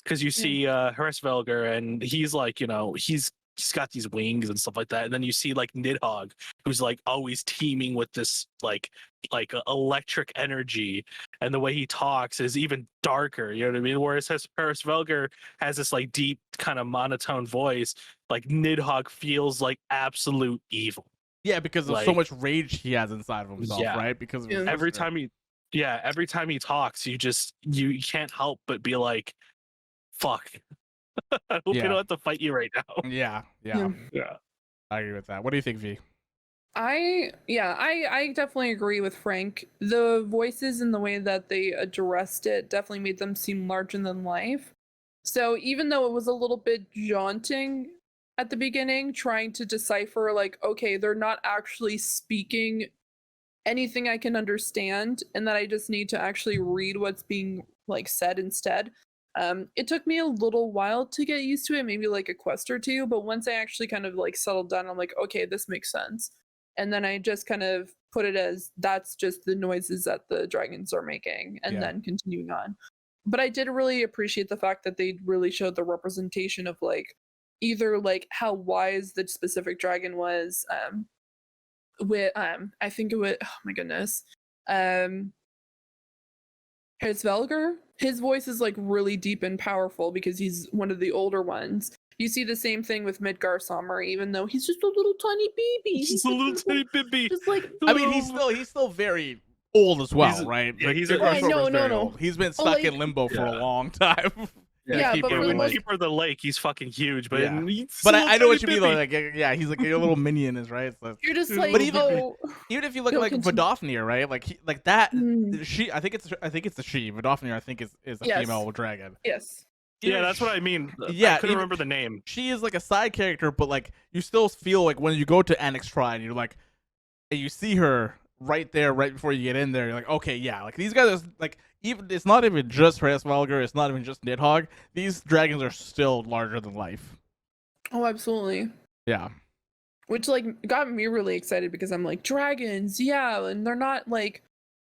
S3: because you see Heresvelger and he's like, he's got these wings and stuff like that, and then you see like Nidhogg, who's like always teeming with this like electric energy, and the way he talks is even darker. You know what I mean? Whereas Heresvelger has this like deep kind of monotone voice, like Nidhogg feels like absolute evil.
S1: Yeah, because of so much rage he has inside of himself, right? Because of
S3: every time he talks, you can't help but be like, fuck. I hope you don't have to fight you right now.
S1: Yeah. I agree with that. What do you think, V?
S2: I definitely agree with Frank. The voices and the way that they addressed it definitely made them seem larger than life. So even though it was a little bit jaunting at the beginning, trying to decipher like, okay, they're not actually speaking anything I can understand, and that I just need to actually read what's being like said instead. It took me a little while to get used to it, maybe like a quest or two, but once I actually kind of like settled down, I'm like, okay, this makes sense. And then I just kind of put it as that's just the noises that the dragons are making, and then continuing on. But I did really appreciate the fact that they really showed the representation of like either like how wise the specific dragon was, with I think it was, oh my goodness, Heresvelger. His voice is like really deep and powerful because he's one of the older ones. You see the same thing with Midgar Sommer, even though he's just a little tiny baby.
S3: He's a little tiny baby.
S2: Just like,
S1: I mean, he's still very old as well, right?
S3: Yeah,
S1: like,
S3: he's
S2: no.
S1: old. He's been stuck in limbo for a long time.
S2: But
S3: when Keeper of the Lake, he's fucking huge. But
S1: I know what you mean. Like, he's like your little minion is right. So.
S2: You're just like,
S1: but even if you look at like Vidofnir, right? Like that, she. I think it's a she. Vidofnir, I think is a female dragon.
S2: Yes.
S3: Yeah, that's what I mean.
S1: Yeah,
S3: I couldn't remember the name.
S1: She is like a side character, but like you still feel like when you go to Annex Shrine, you're like, and you see her right there, right before you get in there. You're like, okay, yeah, like these guys are like, even it's not even just Heresvelger, it's not even just Nidhogg. These dragons are still larger than life.
S2: Oh, absolutely.
S1: Yeah.
S2: Which like got me really excited because I'm like, dragons, yeah, and they're not like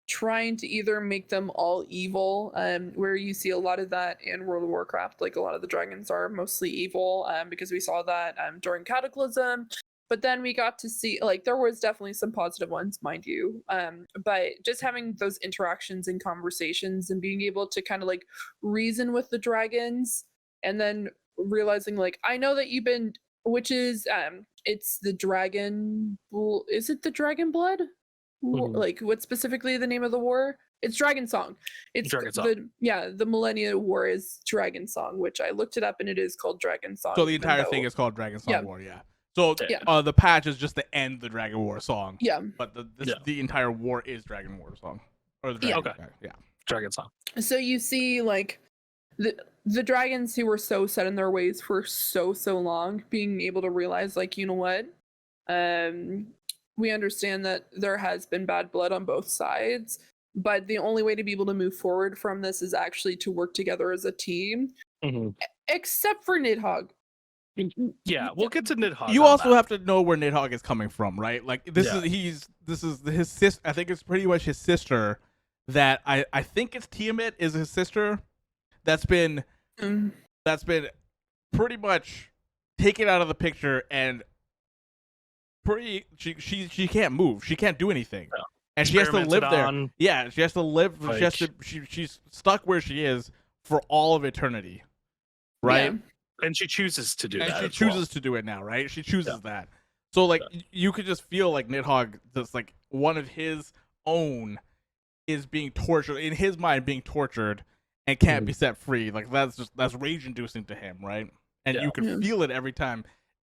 S2: trying to either make them all evil, where you see a lot of that in World of Warcraft. Like a lot of the dragons are mostly evil, because we saw that during Cataclysm. But then we got to see, like, there was definitely some positive ones, mind you. But just having those interactions and conversations and being able to kind of like reason with the dragons, and then realizing like, I know that you've been, which is it's the dragon. Is it the Dragon Blood? Like, what's specifically the name of the war? It's Dragon Song. It's
S3: Dragon Song.
S2: The Millennia War is Dragon Song, which I looked it up and it is called Dragon Song.
S1: So the entire thing is called Dragon Song War, yeah. So the patch is just to end the Dragon War song.
S2: Yeah.
S1: But the entire war is Dragon War song. Or the Dragon,
S3: Dragon Song.
S2: So you see like the dragons who were so set in their ways for so long, being able to realize, like, you know what, we understand that there has been bad blood on both sides, but the only way to be able to move forward from this is actually to work together as a team, except for Nidhogg.
S3: Yeah, we'll get to Nidhogg.
S1: You also have to know where Nidhogg is coming from, right? Like this
S3: Yeah.
S1: is his sister. I think it's pretty much his sister. That I think it's Tiamat is his sister. That's been pretty much taken out of the picture, and she can't move. She can't do anything,
S3: No.
S1: and she has to live there.
S3: On,
S1: Yeah, she has to live.
S3: like,
S1: She's stuck where she is for all of eternity, right?
S2: Yeah.
S3: and she chooses to do that.
S1: And she
S3: as
S1: chooses
S3: well.
S1: to do it now, right? She chooses that. So like you could just feel like Nidhogg, just like one of his own, is being tortured in his mind, being tortured and can't be set free. Like that's rage inducing to him, right? And you can feel it every time.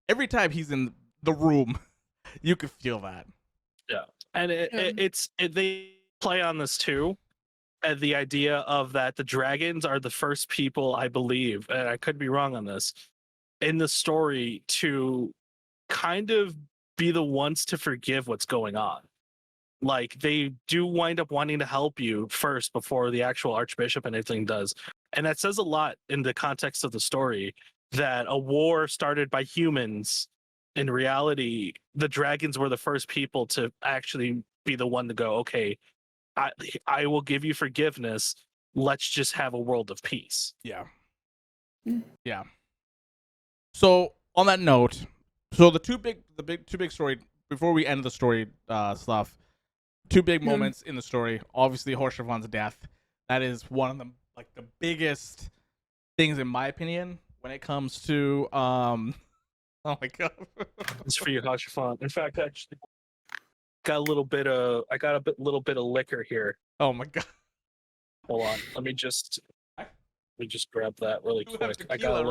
S1: Every time he's in the room, you can feel that.
S3: Yeah, and they play on this too. And the idea of that the dragons are the first people, I believe, and I could be wrong on this, in the story to kind of be the ones to forgive what's going on. Like they do wind up wanting to help you first before the actual archbishop and anything does. And that says a lot in the context of the story, that a war started by humans, in reality, the dragons were the first people to actually be the one to go, okay, I will give you forgiveness. Let's just have a world of peace.
S1: Yeah. Yeah. So on that note, so the two big story before we end the story stuff, two big moments in the story. Obviously, Haurchefant's death. That is one of the biggest things in my opinion when it comes to oh my god.
S3: It's for you, Haurchefant. In fact, actually, got a little bit of liquor here.
S1: Oh my god.
S3: Hold on. Let me just grab that really
S1: You
S3: quick.
S1: have
S3: I got a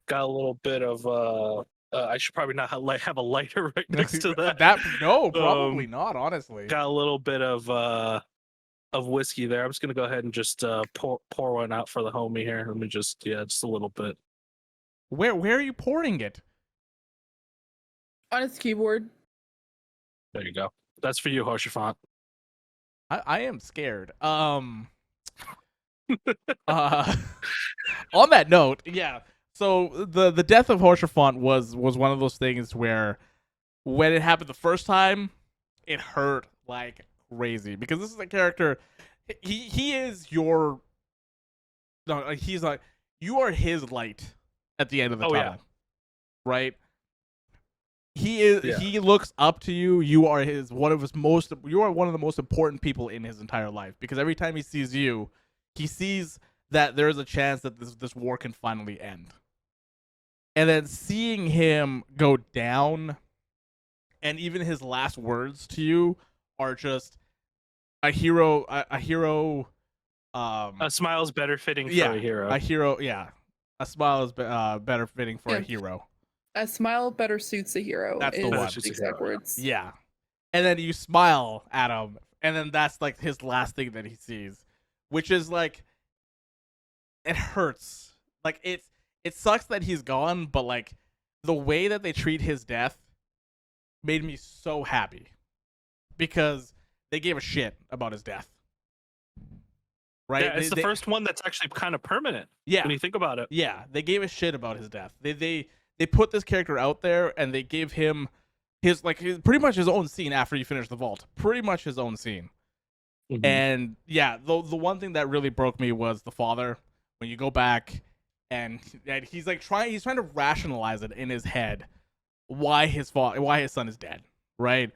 S1: tequila
S3: little bit of I should probably not have a lighter right next to that.
S1: No, probably not, honestly.
S3: Got a little bit of whiskey there. I'm just gonna go ahead and just pour one out for the homie here. Let me just a little bit.
S1: Where are you pouring it?
S2: On his keyboard.
S3: There you go. That's for you, Haurchefant.
S1: I am scared. On that note, yeah. So the death of Haurchefant was one of those things where when it happened the first time, it hurt like crazy, because this is a character. He is your. No, he's like, you are his light at the end of the tunnel,
S3: yeah.
S1: right? He is. Yeah. He looks up to you. You are one of the most important people in his entire life, because every time he sees you, he sees that there is a chance that this war can finally end. And then seeing him go down, and even his last words to you are just a hero. A hero.
S3: A smile's better fitting for a hero.
S1: A hero. Yeah, a smile is better fitting for a hero.
S2: A smile better suits a hero.
S1: That's the one.
S2: Exact words.
S1: Yeah. And then you smile at him, and then that's like his last thing that he sees, which is like, it hurts. Like it sucks that he's gone, but like the way that they treat his death made me so happy, because they gave a shit about his death. Right?
S3: Yeah, it's the first one that's actually kind of permanent.
S1: Yeah.
S3: When you think about it.
S1: Yeah, they gave a shit about his death. They put this character out there, and they gave him his pretty much his own scene after you finish the vault. Pretty much his own scene. Mm-hmm. And yeah, the one thing that really broke me was the father. When you go back, and he's trying to rationalize it in his head why his son is dead. Right?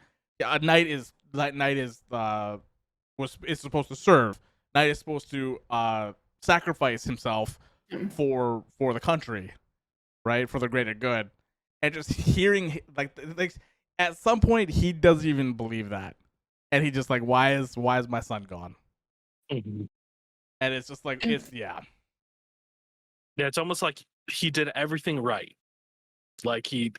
S1: Knight is supposed to serve. Knight is supposed to sacrifice himself for the country. Right, for the greater good. And just hearing like at some point he doesn't even believe that, and he just like, why is my son gone?
S3: Mm-hmm.
S1: And it's just like, it's
S3: it's almost like he did everything right, like he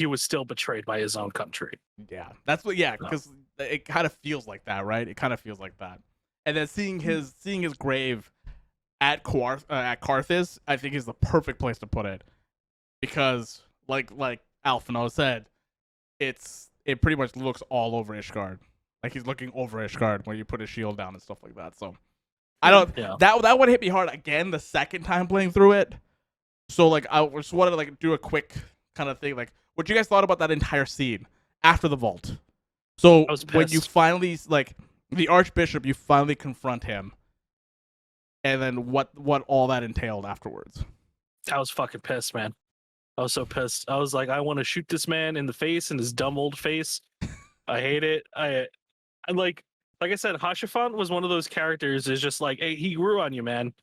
S3: was still betrayed by his own country.
S1: Yeah, that's what. Yeah, because it kind of feels like that, right? It kind of feels like that. And then seeing his grave at Karthus, I think is the perfect place to put it, because like Alphino said, it pretty much looks all over Ishgard. Like he's looking over Ishgard when you put his shield down and stuff like that. So I don't that one hit me hard again the second time playing through it. So like I just wanted to like do a quick kind of thing, like what you guys thought about that entire scene after the vault. So when you finally like the Archbishop, you finally confront him, and then what all that entailed afterwards.
S3: I was fucking pissed, man. I was so pissed. I was like, I want to shoot this man in the face, in his dumb old face. I hate it. I like I said, Hashafant was one of those characters. Is just like, hey, he grew on you, man.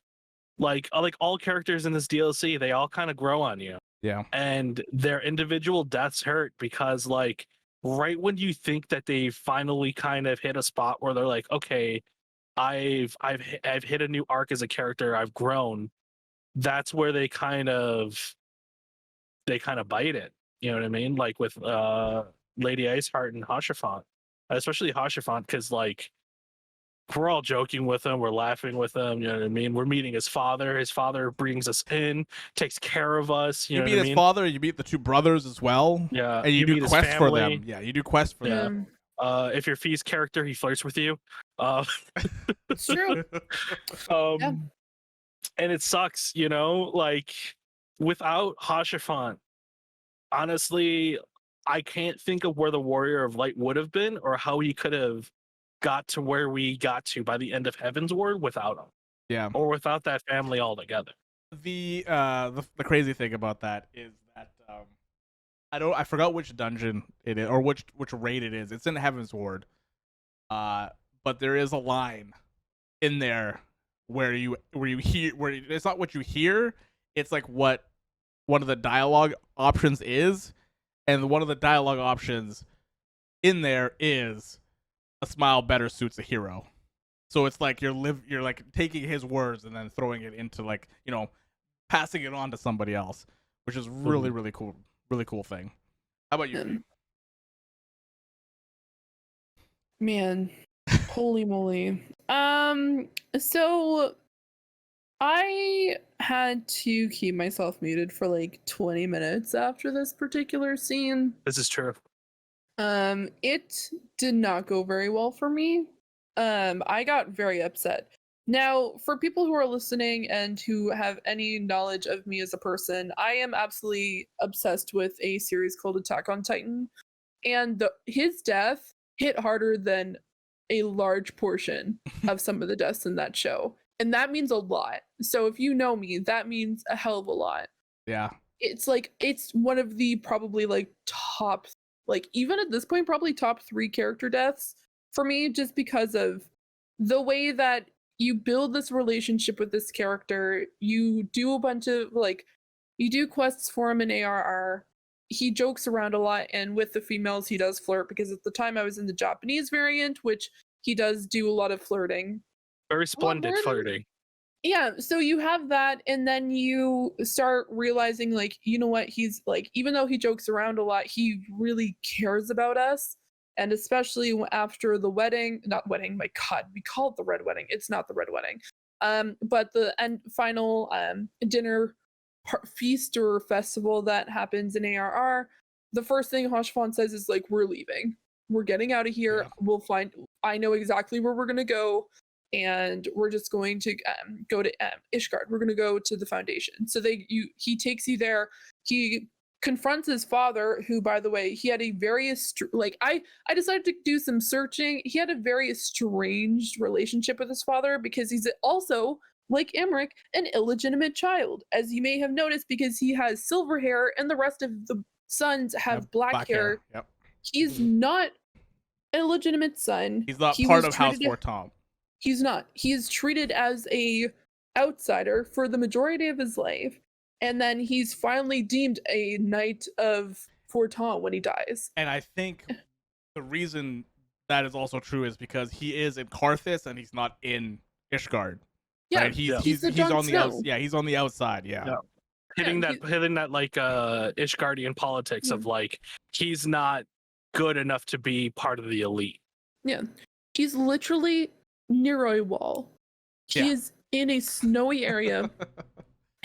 S3: Like all characters in this DLC, they all kind of grow on you.
S1: Yeah.
S3: And their individual deaths hurt because, like, right when you think that they finally kind of hit a spot where they're like, okay, I've hit a new arc as a character, I've grown. That's where they kind of bite it. You know what I mean? Like with Lady Iceheart and Hashafant, especially Hashafant, because like we're all joking with him, we're laughing with him. You know what I mean? We're meeting his father. His father brings us in, takes care of us. You know
S1: meet his father. You meet the two brothers as well.
S3: Yeah,
S1: and you do quests for them. Yeah, you do quests for them.
S3: If you're Fee's character, he flirts with you.
S2: It's true.
S3: Yeah. And it sucks, you know, like without Hashafant, honestly, I can't think of where the Warrior of Light would have been or how he could have got to where we got to by the end of Heavensward without him.
S1: Yeah.
S3: Or without that family altogether.
S1: The crazy thing about that is that I forgot which dungeon it is or which raid it is. It's in Heavensward. But there is a line in there where you hear where it's not what you hear, it's like what one of the dialogue options is, and one of the dialogue options in there is a smile better suits a hero. So it's like you're like taking his words and then throwing it into like, you know, passing it on to somebody else, which is really really cool thing. How about you?
S2: Man, holy moly. So I had to keep myself muted for like 20 minutes after this particular scene.
S3: This is true.
S2: It did not go very well for me. I got very upset. Now, for people who are listening and who have any knowledge of me as a person, I am absolutely obsessed with a series called Attack on Titan, and his death hit harder than a large portion of some of the deaths in that show. And that means a lot. So if you know me, that means a hell of a lot.
S1: Yeah.
S2: It's like, it's one of the probably like top, like even at this point, probably top 3 character deaths for me, just because of the way that you build this relationship with this character. You do a bunch of like, you do quests for him in ARR. He jokes around a lot, and with the females, he does flirt, because at the time I was in the Japanese variant, which he does do a lot of flirting.
S3: Very splendid flirting.
S2: Yeah, so you have that, and then you start realizing, like, you know what, he's like, even though he jokes around a lot, he really cares about us. And especially after the wedding, not wedding, my God, we call it the Red Wedding. It's not the Red Wedding. But the final dinner feast or festival that happens in ARR, the first thing Hashafant says is like, we're leaving. We're getting out of here. Yeah. I know exactly where we're going to go. And we're just going to go to Ishgard. We're going to go to the Foundation. So he takes you there. He confronts his father, who, by the way, he had a very I decided to do some searching. He had a very estranged relationship with his father, because he's also, like Emmerich, an illegitimate child, as you may have noticed, because he has silver hair and the rest of the sons have black hair.
S1: Yep.
S2: He's not an illegitimate son.
S1: He's not part of House Fortom.
S2: He's not. He is treated as a outsider for the majority of his life, and then he's finally deemed a knight of Fortom when he dies.
S1: And I think the reason that is also true is because he is in Karthus and he's not in Ishgard.
S2: Yeah,
S1: right? He's on the he's on the outside. Yeah.
S3: Hitting that like Ishgardian politics of like, he's not good enough to be part of the elite.
S2: Yeah, he's literally Neroi Wall. He is in a snowy area.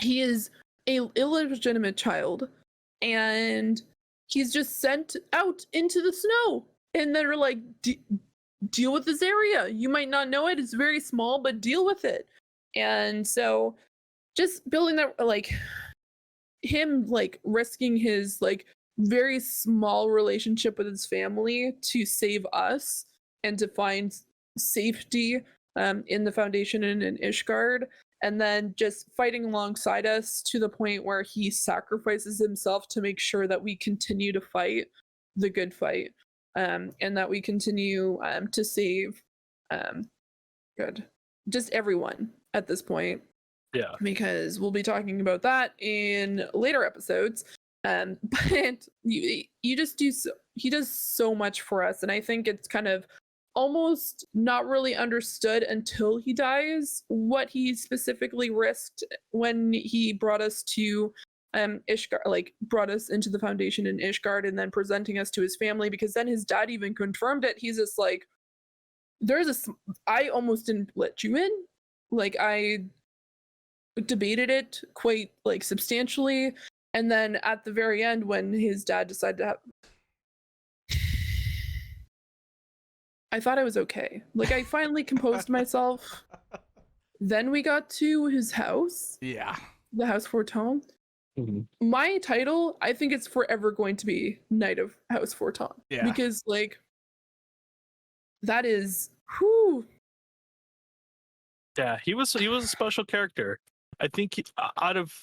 S2: He is a illegitimate child, and he's just sent out into the snow. And they're like, deal with this area. You might not know it. It's very small, but deal with it. And so just building that, like, him, like, risking his, like, very small relationship with his family to save us and to find safety in the Foundation and in Ishgard, and then just fighting alongside us to the point where he sacrifices himself to make sure that we continue to fight the good fight, and that we continue to save just everyone at this point.
S3: Yeah.
S2: Because we'll be talking about that in later episodes. But you just do so, he does so much for us, and I think it's kind of almost not really understood until he dies what he specifically risked when he brought us to Ishgard, like brought us into the Foundation in Ishgard, and then presenting us to his family, because then his dad even confirmed it. He's just like, I almost didn't let you in. Like, I debated it quite, like, substantially, and then at the very end, when his dad decided to have, I thought I was okay. Like, I finally composed myself. Then we got to his house.
S1: Yeah.
S2: The House Forton.
S3: Mm-hmm.
S2: My title, I think it's forever going to be Knight of House Forton.
S1: Yeah.
S2: Because, like, that is, whew.
S3: Yeah, he was a special character. I think out of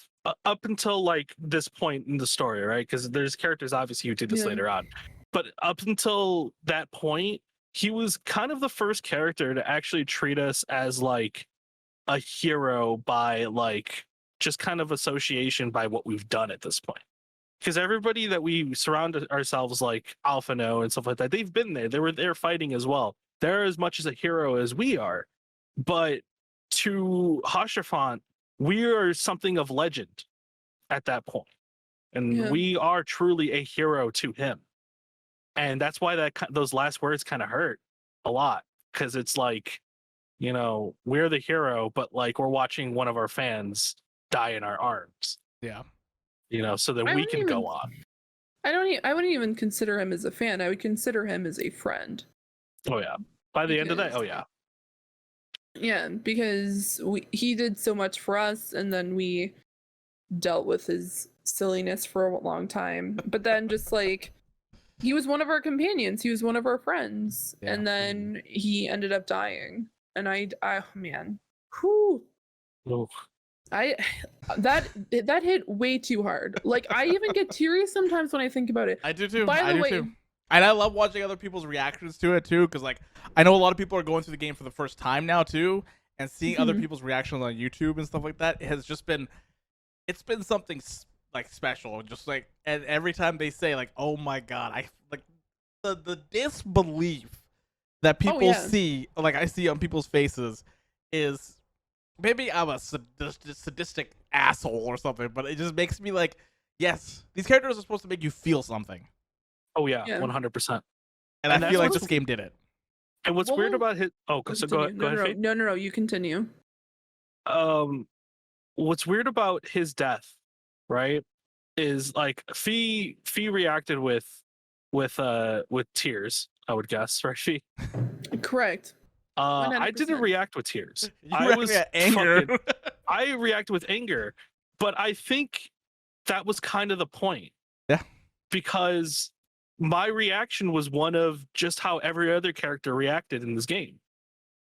S3: up until like this point in the story, right? Because there's characters obviously who did this later on, but up until that point, he was kind of the first character to actually treat us as like a hero by like just kind of association by what we've done at this point. Because everybody that we surround ourselves like Alphano and stuff like that, they've been there. They were there fighting as well. They're as much as a hero as we are, but to Hashafant, we are something of legend at that point, and we are truly a hero to him. And that's why those last words kind of hurt a lot, because it's like, you know, we're the hero, but like we're watching one of our fans die in our arms.
S1: Yeah.
S3: You know, so that we can go on.
S2: I wouldn't even consider him as a fan. I would consider him as a friend.
S3: Oh yeah. By the end of that, oh yeah.
S2: Yeah, because he did so much for us, and then we dealt with his silliness for a long time. But then just like, he was one of our companions, he was one of our friends, and then he ended up dying. And I man, whew.
S3: Oof.
S2: That hit way too hard. Like, I even get teary sometimes when I think about it.
S1: I do too.
S2: By the way,
S1: too. And I love watching other people's reactions to it too, because like I know a lot of people are going through the game for the first time now too, and seeing other people's reactions on YouTube and stuff like that has just been, it's been something like special. Just like, and every time they say like, "Oh my god," I like the disbelief that people see, like I see on people's faces, is maybe I'm a sadistic asshole or something, but it just makes me like, yes, these characters are supposed to make you feel something.
S3: Oh yeah, 100%.
S1: And I feel like this game did it.
S3: And what's weird about his go ahead.
S2: No, you continue.
S3: What's weird about his death, right, is like Fee reacted with tears, I would guess, right, Fee?
S2: Correct.
S3: 100%. I didn't react with tears.
S1: I was anger.
S3: I reacted with anger, but I think that was kind of the point.
S1: Yeah.
S3: Because my reaction was one of just how every other character reacted in this game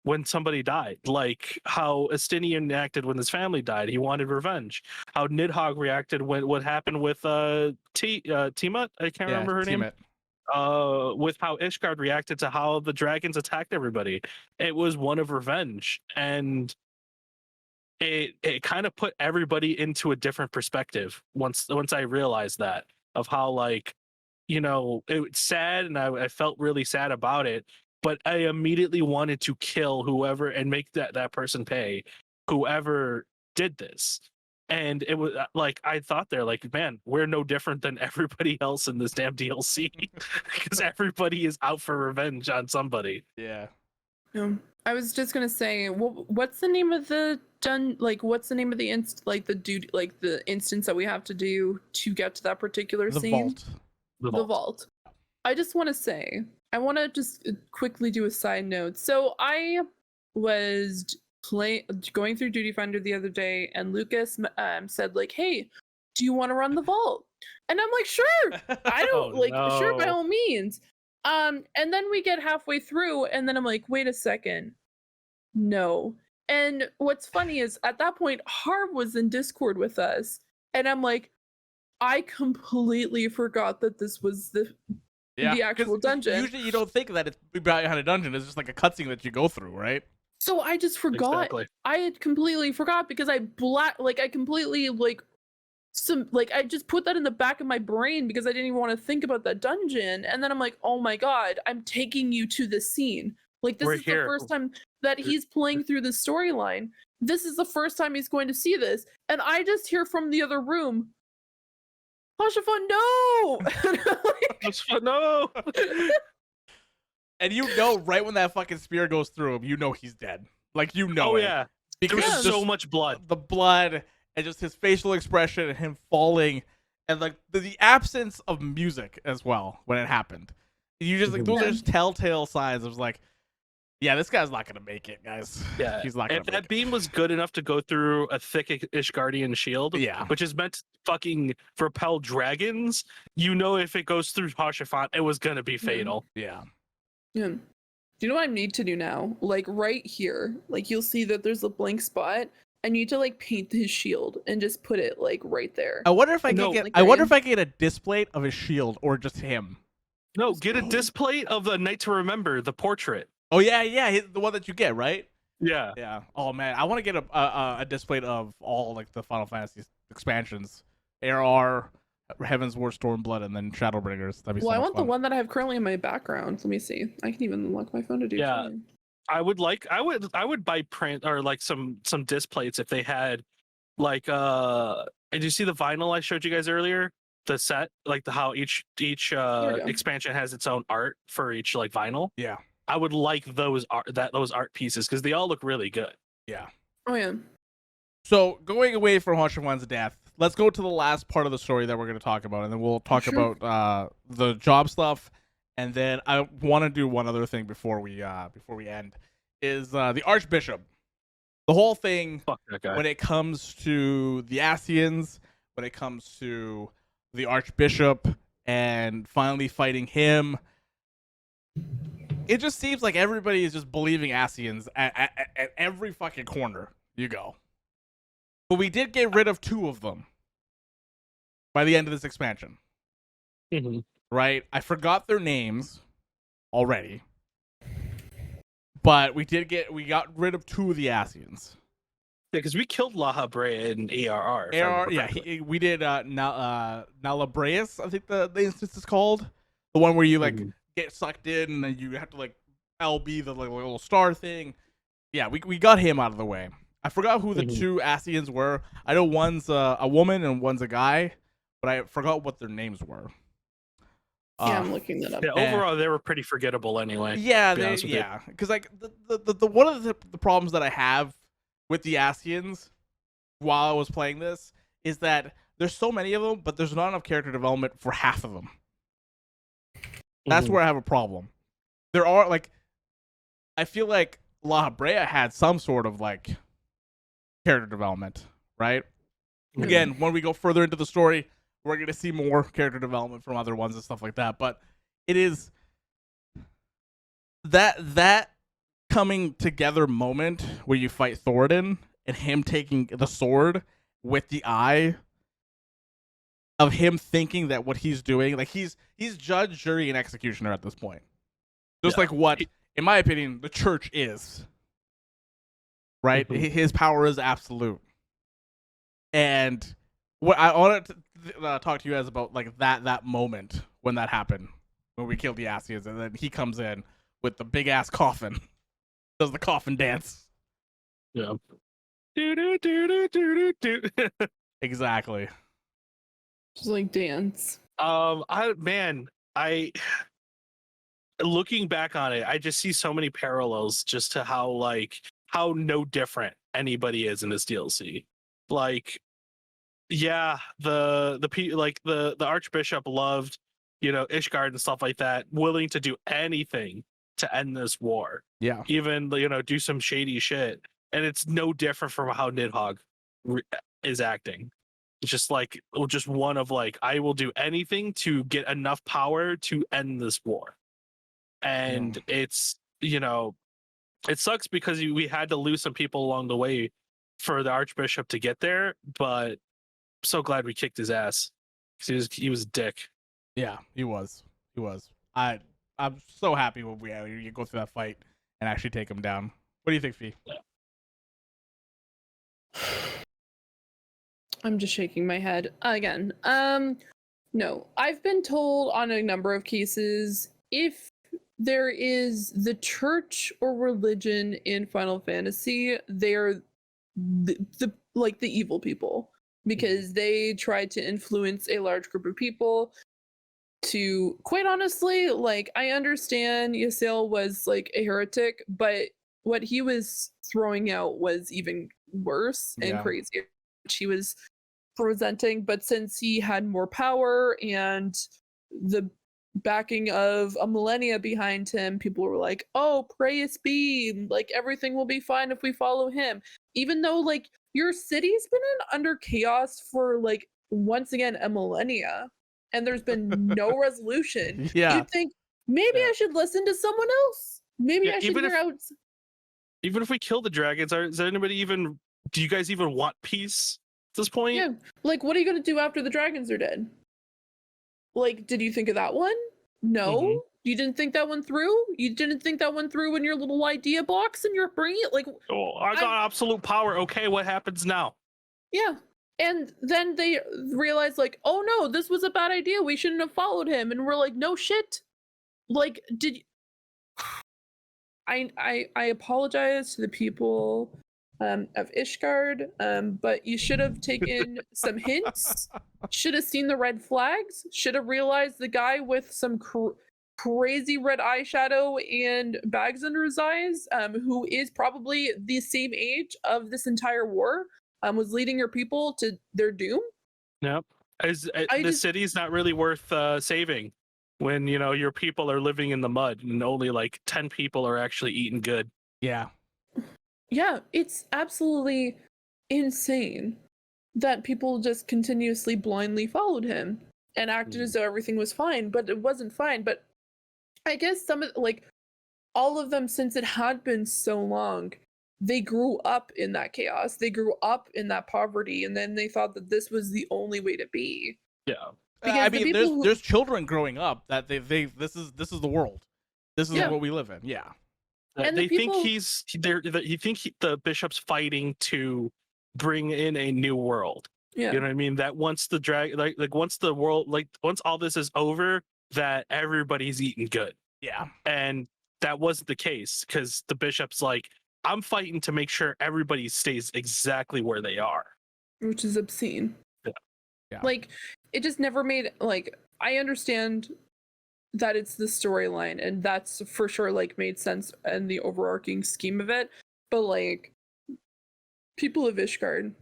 S3: when somebody died. Like how Estinian acted when his family died. He wanted revenge. How Nidhogg reacted when what happened with Tiamat. I can't remember her name. With how Ishgard reacted to how the dragons attacked everybody. It was one of revenge. And it kind of put everybody into a different perspective once I realized that, of how, like, you know, it's sad, and I felt really sad about it, but I immediately wanted to kill whoever and make that person pay whoever did this. And it was like, I thought there, like, man, we're no different than everybody else in this damn DLC because everybody is out for revenge on somebody.
S1: Yeah.
S2: I was just gonna say, what's the name of the what's the name of the the instance that we have to do to get to that particular
S1: The
S2: scene?
S1: vault.
S2: The vault. I just want to say, I want to just quickly do a side note. So I was going through Duty Finder the other day, and Lucas said like, "Hey, do you want to run the vault?" And I'm like, "Sure." I don't sure, by all means. And then we get halfway through, and then I'm like, "Wait a second, no." And what's funny is at that point, Harv was in Discord with us, and I'm like, I completely forgot that this was the actual dungeon.
S1: Usually you don't think that it's behind a dungeon. It's just like a cutscene that you go through, right?
S2: So I just forgot.
S3: Exactly.
S2: I had completely forgot because I completely I just put that in the back of my brain because I didn't even want to think about that dungeon. And then I'm like, oh my god, I'm taking you to the scene. Like this is the first time that he's playing through the storyline. This is the first time he's going to see this. And I just hear from the other room, Hashifa, no!
S3: Hashifa, no!
S1: And you know right when that fucking spear goes through him, you know he's dead. Like, you know it.
S3: Yeah.
S1: Because
S3: there was so much blood.
S1: The blood and just his facial expression and him falling and like the absence of music as well when it happened. You just like, those are just telltale signs of like, yeah, this guy's not gonna make it, guys.
S3: Yeah,
S1: he's not gonna
S3: if that beam was good enough to go through a thick Ishgardian shield, which is meant to fucking repel dragons, you know, if it goes through Hashafat, it was gonna be fatal.
S1: Yeah.
S2: Yeah. Do you know what I need to do now? Like right here, like you'll see that there's a blank spot. I need to like paint his shield and just put it like right there.
S1: I wonder if I can get. I wonder if I can get a display of his shield or just him.
S3: No, get a display of the Night to Remember, the portrait.
S1: Oh yeah, the one that you get, right?
S3: Yeah.
S1: Oh man, I want to get a display of all like the Final Fantasy expansions, ARR, Heavensward, Stormblood, and then Shadowbringers. That'd be
S2: I
S1: so
S2: want
S1: fun.
S2: the one that I have currently in my background. Let me see. I can even unlock my phone to do.
S3: Yeah. I would buy print or like some disc plates if they had like did you see the vinyl I showed you guys earlier? The set, like how each expansion has its own art for each like vinyl.
S1: Yeah.
S3: I would like those art pieces because they all look really good.
S1: Yeah.
S2: Oh yeah.
S1: So going away from Hashifan's death, let's go to the last part of the story that we're going to talk about, and then we'll talk about the job stuff, and then I want to do one other thing before we end, is the Archbishop. The whole thing.
S3: Fuck that guy.
S1: When it comes to the Ascians, when it comes to the Archbishop, and finally fighting him. It just seems like everybody is just believing Ascians at every fucking corner you go. But we did get rid of 2 of them by the end of this expansion.
S3: Mm-hmm.
S1: Right? I forgot their names already. But we got rid of 2 of the Ascians.
S3: Yeah, because we killed La Habrea in ARR.
S1: We did Nalabreus, I think the instance is called. The one where you like get sucked in and then you have to like LB the like, little star thing. Yeah, we got him out of the way. I forgot who the 2 Ascians were. I know one's a woman and one's a guy, but I forgot what their names were.
S2: Yeah, I'm looking that up.
S3: Yeah, overall they were pretty forgettable anyway.
S1: Yeah, because like the one of the problems that I have with the Ascians while I was playing this is that there's so many of them, but there's not enough character development for half of them. That's where I have a problem. There are like, I feel like La Habrea had some sort of like character development, right? Again, when we go further into the story, we're going to see more character development from other ones and stuff like that. But it is that coming together moment where you fight Thoradin and him taking the sword with the eye of him thinking that what he's doing, like he's judge, jury, and executioner at this point. Just like what, in my opinion, the church is. Right? His power is absolute. And what I wanted to talk to you guys about, like that moment when that happened, when we killed the Ascians, and then he comes in with the big ass coffin, does the coffin dance.
S3: Yeah. Do do do do do do.
S1: Exactly.
S2: Just like dance.
S3: I looking back on it, I just see so many parallels just to how no different anybody is in this DLC. Like, yeah, the Archbishop loved, Ishgard and stuff like that, willing to do anything to end this war.
S1: Yeah.
S3: Even do some shady shit, and it's no different from how Nidhogg is acting. It's just one of I will do anything to get enough power to end this war. And it's it sucks because we had to lose some people along the way for the Archbishop to get there, but I'm so glad we kicked his ass because he was a dick.
S1: Yeah, he was. I'm so happy when we go through that fight and actually take him down. What do you think, Fee?
S2: I'm just shaking my head again. No, I've been told on a number of cases, if there is the church or religion in Final Fantasy, they're the evil people, because they tried to influence a large group of people to, quite honestly, I understand Yasiel was a heretic, but what he was throwing out was even worse and crazier, which he was presenting. But since he had more power and the backing of a millennia behind him, people were like, oh, praise be, everything will be fine if we follow him, even though your city's been under chaos for once again a millennia and there's been no resolution. You'd think maybe I should listen to someone else, maybe I should hear out.
S3: Even if we kill the dragons, do you guys even want peace at this point?
S2: Yeah, what are you going to do after the dragons are dead? Did you think of that one? No?
S3: Mm-hmm.
S2: You didn't think that one through? You didn't think that one through in your little idea box in your brain?
S3: I got absolute power. Okay, what happens now?
S2: Yeah. And then they realized, oh no, this was a bad idea. We shouldn't have followed him. And we're like, no shit. Did you... I apologize to the people of Ishgard, but you should have taken some hints, should have seen the red flags, should have realized the guy with some crazy red eyeshadow and bags under his eyes, who is probably the same age of this entire war, was leading your people to their doom.
S3: Yep. The city's not really worth saving when your people are living in the mud and only 10 people are actually eating good.
S1: Yeah,
S2: it's absolutely insane that people just continuously blindly followed him and acted as though everything was fine, but it wasn't fine. But I guess some of all of them, since it had been so long, they grew up in that chaos, they grew up in that poverty, and then they thought that this was the only way to be.
S3: Yeah.
S2: Because
S1: there's children growing up that this is the world. This is what we live in. Yeah.
S3: And they think the bishop's fighting to bring in a new world.
S2: Yeah.
S3: You know what I mean? That once the once the world, once all this is over, that everybody's eating good.
S1: Yeah.
S3: And that wasn't the case, because the bishop's I'm fighting to make sure everybody stays exactly where they are.
S2: Which is obscene.
S1: Yeah.
S2: It just never made, I understand that it's the storyline, and that's for sure made sense in the overarching scheme of it, but people of Ishgard,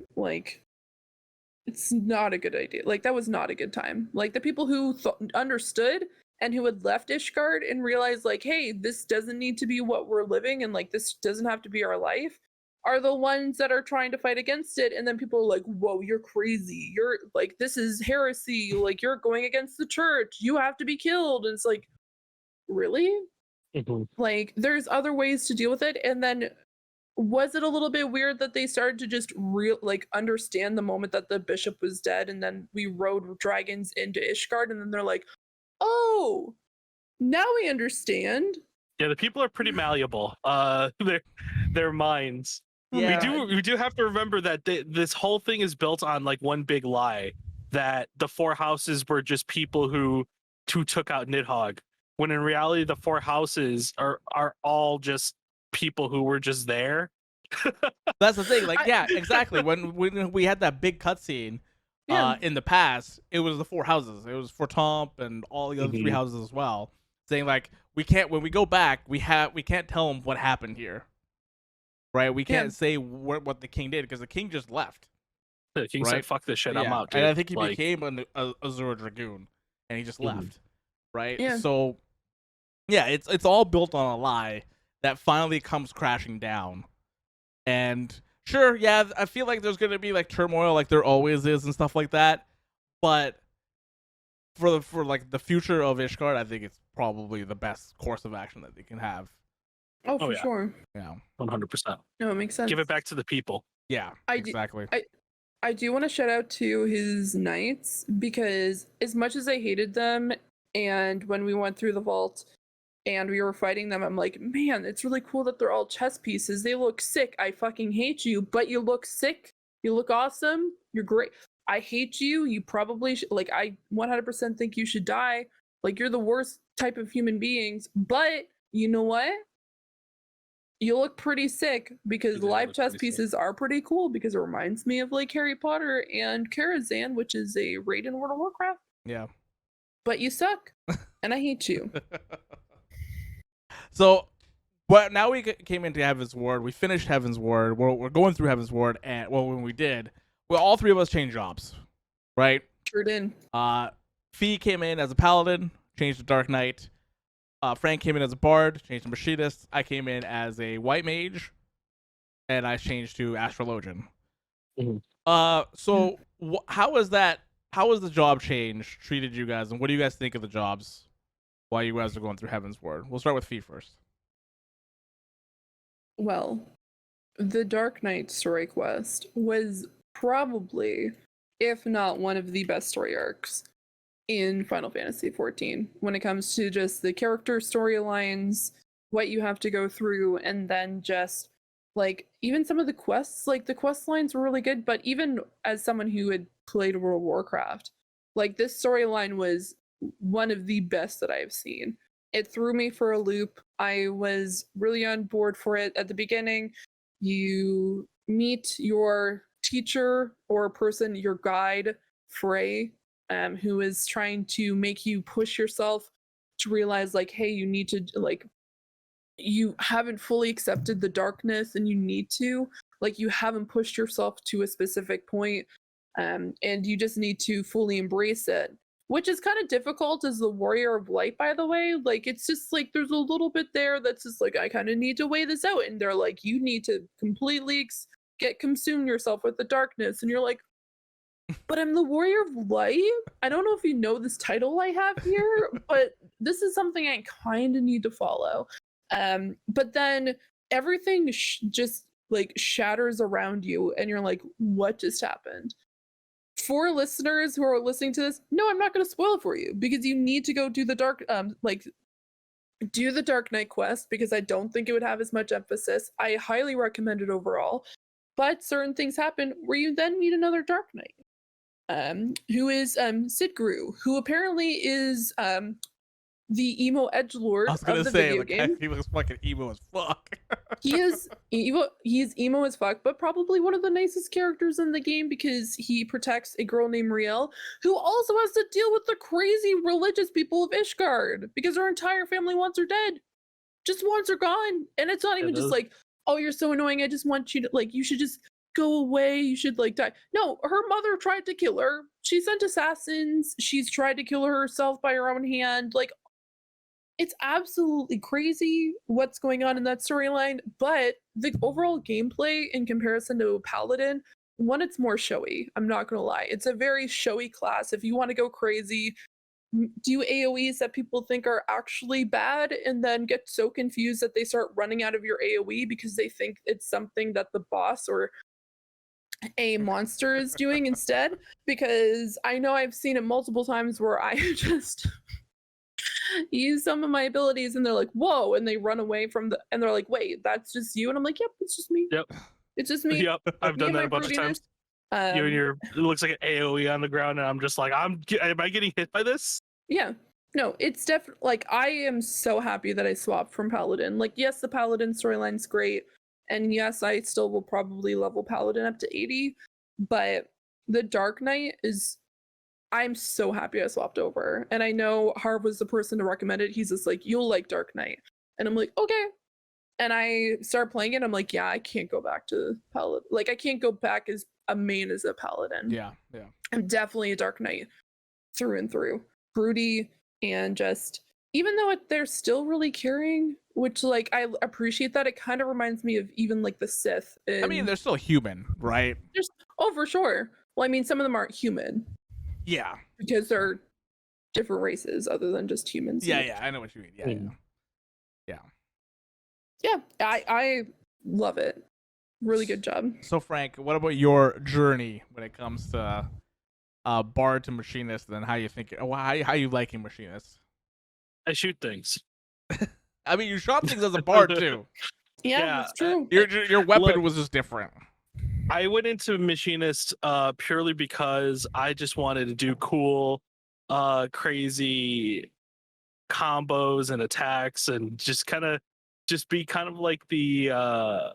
S2: it's not a good idea. That was not a good time. The people who understood and who had left Ishgard and realized hey, this doesn't need to be what we're living, and this doesn't have to be our life, are the ones that are trying to fight against it. And then people are like, whoa, you're crazy, you're this is heresy, you're going against the church, you have to be killed. And it's really?
S3: Mm-hmm.
S2: There's other ways to deal with it. And then was it a little bit weird that they started to just understand the moment that the bishop was dead, and then we rode dragons into Ishgard, and then they're like, oh, now we understand.
S3: Yeah, the people are pretty malleable. Their minds.
S1: Yeah.
S3: We do have to remember that this whole thing is built on one big lie, that the four houses were just people who took out Nidhogg, when in reality the four houses are all just people who were just there.
S1: That's the thing. Exactly. When we had that big cutscene in the past, it was the four houses. It was Fortomp and all the other three houses as well. saying like we can't when we go back we can't tell him what happened here, right? We can't say what the king did because the king just left.
S3: The king
S1: right?
S3: said, "Fuck this shit, I'm out, dude."
S1: And I think he
S3: Like,
S1: became a Azure Dragoon, and he just left, right?
S2: Yeah.
S1: So, yeah, it's all built on a lie that finally comes crashing down. And sure, yeah, I feel like there's gonna be like turmoil, like there always is, and stuff like that. But for like the future of Ishgard, I think it's probably the best course of action that they can have.
S2: Oh, for
S3: yeah.
S2: sure.
S1: Yeah,
S3: 100%.
S2: No, it makes sense.
S3: Give it back to the people.
S1: yeah, exactly.
S2: I do want to shout out to his knights because as much as I hated them, and when we went through the vault and we were fighting them, I'm like, man, it's really cool that they're all chess pieces. They look sick. I fucking hate you, but you look sick. You look awesome. You're great. I hate you. You probably like, I 100% think you should die. Like, you're the worst type of human beings. But you know what? You look pretty sick because live chess pieces are pretty cool because it reminds me of like Harry Potter and Karazhan, which is a raid in World of Warcraft.
S1: Yeah.
S2: But you suck, and I hate you.
S1: So, but now we came into Heavensward. We finished Heavensward. We're going through Heavensward, and when we did, all three of us changed jobs, right?
S2: Sure did.
S1: Fee came in as a paladin, changed to Dark Knight. Frank came in as a bard, changed to machinist. I came in as a white mage, and I changed to astrologian. So how was that? How has the job change treated you guys, and what do you guys think of the jobs while you guys are going through Heavensward? We'll start with Fee first.
S2: Well, the Dark Knight story quest was probably, if not one of the best story arcs in Final Fantasy XIV when it comes to just the character storylines, what you have to go through, and then just like even some of the quests, like the quest lines were really good. But even as someone who had played World of Warcraft, like this storyline was one of the best that I've seen. It threw me for a loop. I was really on board for it at the beginning. You meet your teacher or person, your guide, Frey, who is trying to make you push yourself to realize like, hey, you need to like, you haven't fully accepted the darkness and you need to, like, you haven't pushed yourself to a specific point, and you just need to fully embrace it, which is kind of difficult as the warrior of light, by the way. Like, it's just like there's a little bit there that's just like, I kind of need to weigh this out, and they're like, you need to completely get consumed yourself with the darkness, and you're like, but I'm the warrior of light. I don't know if you know this title I have here, but this is something I kind of need to follow. But then everything just like shatters around you, and you're like, what just happened? For listeners who are listening to this, no, I'm not going to spoil it for you because you need to go do the do the Dark Knight quest because I don't think it would have as much emphasis. I highly recommend it overall, but certain things happen where you then meet another Dark Knight, who is Sidgru, who apparently is the emo edgelord
S1: I was gonna
S2: of the
S1: say,
S2: video
S1: like,
S2: game.
S1: he looks fucking emo as fuck.
S2: He is emo. He's emo as fuck, but probably one of the nicest characters in the game because he protects a girl named Riel, who also has to deal with the crazy religious people of Ishgard because her entire family wants her dead. Just wants her gone, and it's not even just like, oh, you're so annoying. I just want you to like. You should just go away. You should like die. No, her mother tried to kill her. She sent assassins. She's tried to kill her herself by her own hand. Like, it's absolutely crazy what's going on in that storyline, but the overall gameplay in comparison to Paladin, one, it's more showy. I'm not gonna lie. It's a very showy class. If you want to go crazy, do AoEs that people think are actually bad and then get so confused that they start running out of your AoE because they think it's something that the boss or a monster is doing instead. Because I know I've seen it multiple times where I just use some of my abilities and they're like, whoa, and they run away from and they're like, wait, that's just you? And I'm like, yep, it's just me.
S3: Yep.
S2: It's just me.
S3: Yep. I've done that a bunch of times. You and your, it looks like an AoE on the ground, and I'm just like, am I getting hit by this?
S2: Yeah. No, it's definitely like, I am so happy that I swapped from Paladin. Like, yes, the Paladin storyline's great, and yes, I still will probably level Paladin up to 80, but the Dark Knight is I'm so happy I swapped over. And I know Harv was the person to recommend it. He's just like, you'll like Dark Knight. And I'm like, okay. And I start playing it. I'm like, yeah, I can't go back to Paladin. Like, I can't go back as a main as a Paladin.
S1: Yeah.
S2: I'm definitely a Dark Knight through and through. Broody, and just, even though they're still really caring, which, like, I appreciate that. It kind of reminds me of even, like, the Sith.
S1: I mean, they're still human, right?
S2: Oh, for sure. Well, I mean, some of them aren't human.
S1: Yeah.
S2: Because they're different races other than just humans.
S1: Yeah, I know what you mean.
S2: Yeah, I love it. Really good job.
S1: So, Frank, what about your journey when it comes to bard to machinist, and then how you liking machinist?
S3: I shoot things.
S1: I mean, you shot things as a bard too.
S2: Yeah, that's true.
S1: Your weapon was just different.
S3: I went into machinist purely because I just wanted to do cool, crazy combos and attacks, and just be kind of like the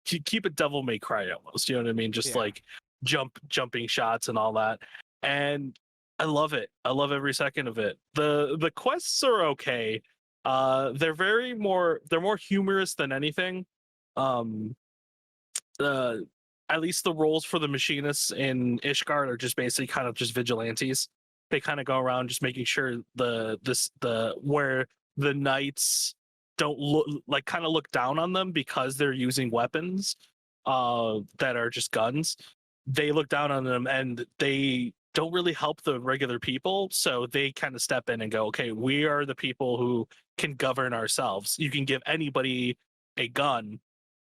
S3: keep it Devil May Cry almost. You know what I mean? Just like jumping shots and all that. And I love it. I love every second of it. The quests are okay. They're more humorous than anything. At least the roles for the machinists in Ishgard are just basically kind of just vigilantes. They kind of go around just making sure where the knights don't look down on them because they're using weapons that are just guns. They look down on them and they don't really help the regular people, so they kind of step in and go, okay, we are the people who can govern ourselves. You can give anybody a gun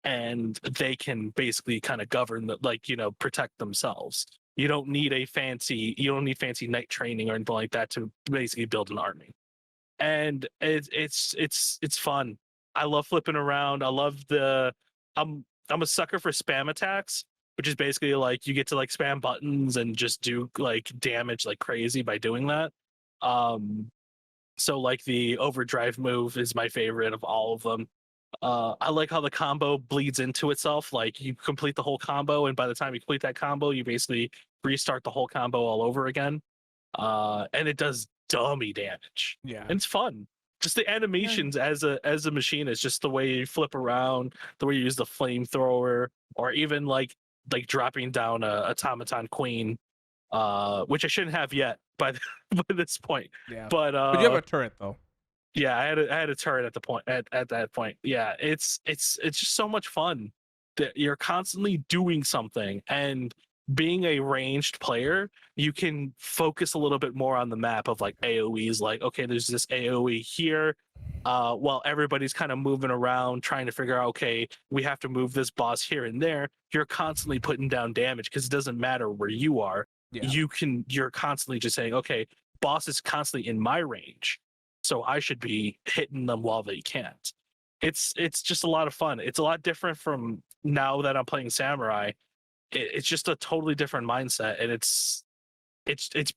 S3: and they can basically kind of govern protect themselves. You don't need fancy knight training or anything like that to basically build an army. And it's fun. I love flipping around. I love I'm a sucker for spam attacks, which is basically like you get to like spam buttons and just do like damage like crazy by doing that. So like the overdrive move is my favorite of all of them. I like how the combo bleeds into itself. Like you complete the whole combo, and by the time you complete that combo, you basically restart the whole combo all over again. And it does dummy damage.
S1: Yeah,
S3: and it's fun. Just the animations as a machine is just the way you flip around, the way you use the flamethrower, or even like dropping down a automaton queen, which I shouldn't have yet by this point.
S1: Yeah,
S3: but
S1: you have a turret though.
S3: Yeah, I had a turret at the point at that point. Yeah, it's just so much fun that you're constantly doing something, and being a ranged player, you can focus a little bit more on the map of like AoEs. Like, okay, there's this AoE here, while everybody's kind of moving around trying to figure out, okay, we have to move this boss here and there. You're constantly putting down damage because it doesn't matter where you are.
S1: Yeah.
S3: You're constantly just saying, okay, boss is constantly in my range, so I should be hitting them while they can't. It's just a lot of fun. It's a lot different from now that I'm playing Samurai. It's just a totally different mindset, and it's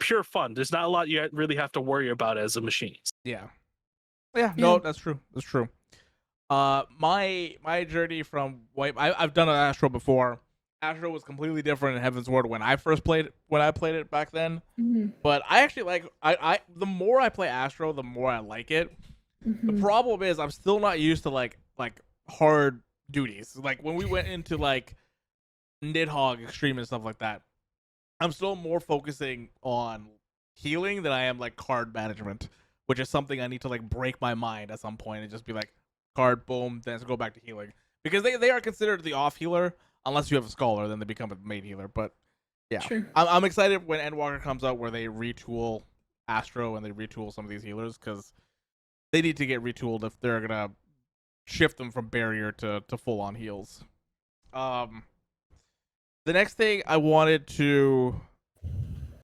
S3: pure fun. There's not a lot you really have to worry about as a machine.
S1: Yeah. No, that's true. My journey from I've done an Astro before. Astro was completely different in Heavensward when I played it back then.
S2: Mm-hmm.
S1: But I actually like I the more I play Astro, the more I like it.
S2: Mm-hmm.
S1: The problem is I'm still not used to like hard duties. Like when we went into like Nidhogg Extreme and stuff like that, I'm still more focusing on healing than I am like card management, which is something I need to like break my mind at some point and just be like, card, boom, then go back to healing. Because they are considered the off healer, unless you have a scholar, then they become a main healer. But yeah,
S2: Sure.
S1: I'm excited when Endwalker comes out, where they retool Astro and they retool some of these healers, because they need to get retooled if they're gonna shift them from barrier to full on heals. The next thing I wanted to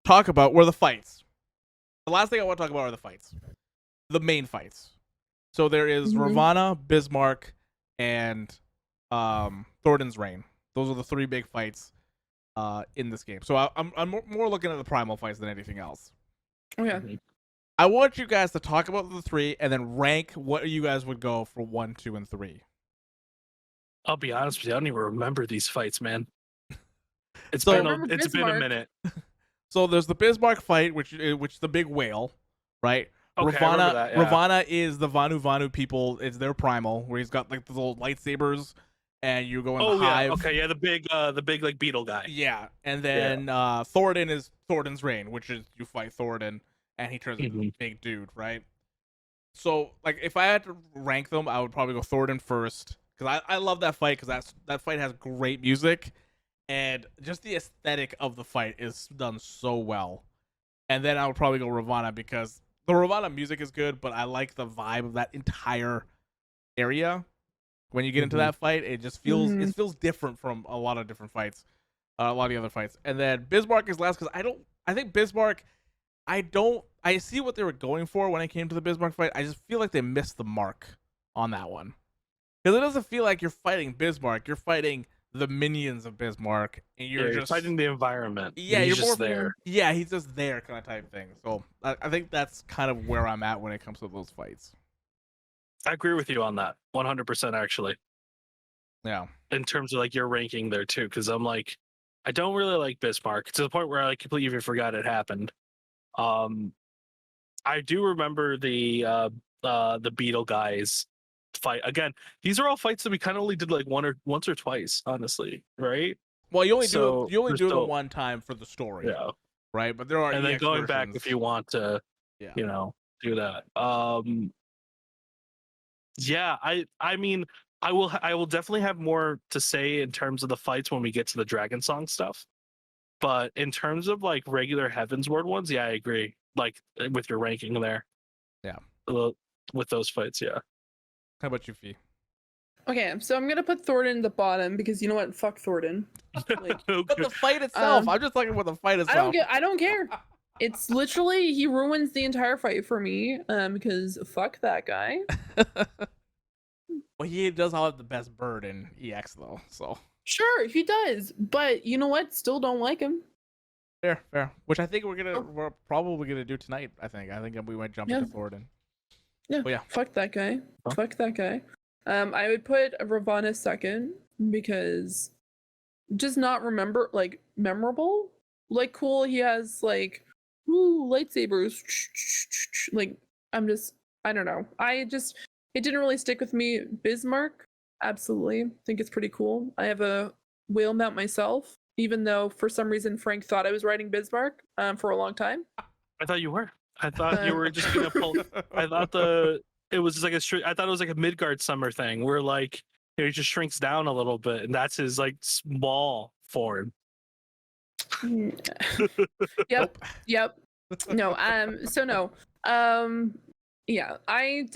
S1: talk about were the fights. The last thing I want to talk about are the fights. The main fights. So there is Ravana, Bismarck, and Thornton's Reign. Those are the three big fights in this game. So I'm more looking at the primal fights than anything else.
S2: Okay.
S1: I want you guys to talk about the three and then rank what you guys would go for 1, 2, and 3.
S3: I'll be honest with you, I don't even remember these fights, man. It's
S1: So-
S3: been a minute.
S1: So there's the Bismarck fight, which is the big whale, right?
S3: Okay, I remember that, yeah.
S1: Ravana is the Vanu people. It's their primal, where he's got like the little lightsabers, and you go in the hive.
S3: Okay, yeah, the big like beetle guy.
S1: Yeah, and then Thoradin is Thoradin's reign, which is you fight Thoradin, and he turns into a big dude, right? So like, if I had to rank them, I would probably go Thoradin first, because I love that fight, because that fight has great music, and just the aesthetic of the fight is done so well. And then I would probably go Ravana, because the Ravana music is good, but I like the vibe of that entire area. When you get into that fight, it just feels it feels different from a lot of different fights, a lot of the other fights. And then Bismarck is last, because I think Bismarck, I see what they were going for when it came to the Bismarck fight. I just feel like they missed the mark on that one, because it doesn't feel like you're fighting Bismarck. You're fighting the minions of Bismarck, and you're just
S3: fighting the environment.
S1: Yeah,
S3: you're
S1: just
S3: more there.
S1: Yeah, he's just there, kind of type thing. So I think that's kind of where I'm at when it comes to those fights.
S3: I agree with you on that, 100% actually.
S1: Yeah.
S3: In terms of like your ranking there too, because I'm like, I don't really like Bismarck to the point where I completely even forgot it happened. I do remember the beetle guys fight again. These are all fights that we kind of only did like once or twice, honestly, right?
S1: Well, you only do them one time for the story,
S3: yeah,
S1: right? But there are
S3: and then
S1: EX
S3: going
S1: versions.
S3: back if you want to, you know, do that. Yeah, I mean, I will definitely have more to say in terms of the fights when we get to the Dragon Song stuff. But in terms of like regular Heavensward ones, yeah, I agree. Like with your ranking there.
S1: Yeah.
S3: With those fights, yeah.
S1: How about you, Fee?
S2: Okay, so I'm gonna put Thoradin at the bottom, because you know what? Fuck Thoradin. Like,
S1: But the fight itself, I'm just talking about the fight itself.
S2: I don't care. It's literally, he ruins the entire fight for me. Because fuck that guy.
S1: Well, he does have the best bird in EX though, so.
S2: Sure, he does, but you know what? Still don't like him.
S1: Fair. Which I think we're probably gonna do tonight. I think we might jump into Thoradin.
S2: Yeah.
S1: But yeah.
S2: Fuck that guy.
S3: Huh?
S2: Fuck that guy. I would put Ravana second, because just not memorable. Like, cool, he has like lightsabers. Like, I don't know. It didn't really stick with me. Bismarck, absolutely. Think it's pretty cool. I have a whale mount myself, even though for some reason Frank thought I was riding Bismarck for a long time.
S3: I thought you were. I thought you were just gonna pull. I thought it was just like I thought it was like a Midgard summer thing where like he just shrinks down a little bit, and that's his like small form.
S2: Yep. No. So no. Yeah. I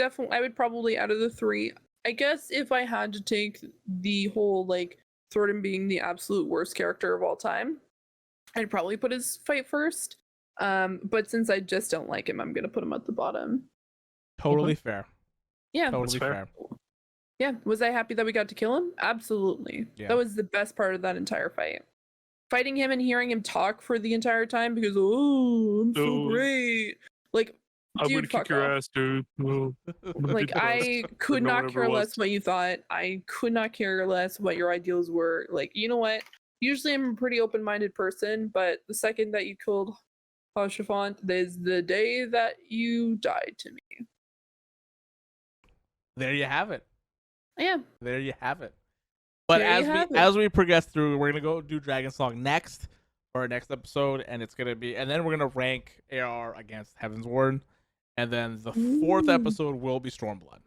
S2: would probably, out of the three, I guess if I had to take the whole like Thoradin being the absolute worst character of all time, I'd probably put his fight first. But since I just don't like him, I'm gonna put him at the bottom.
S1: Totally fair.
S2: Yeah.
S1: Totally fair.
S2: Yeah. Was I happy that we got to kill him? Absolutely.
S1: Yeah.
S2: That was the best part of that entire fight. Fighting him and hearing him talk for the entire time because, I'm so great. Like,
S3: I'm
S2: dude,
S3: gonna kick your ass, dude.
S2: Like, I could not care less what you thought. I could not care less what your ideals were. Like, you know what? Usually I'm a pretty open-minded person, but the second that you killed Hashafant is the day that you died to me.
S1: There you have it.
S2: Yeah.
S1: There you have it. But as we progress through, we're gonna go do Dragon Song next for our next episode, and then we're gonna rank AR against Heavensward, and then the fourth episode will be Stormblood,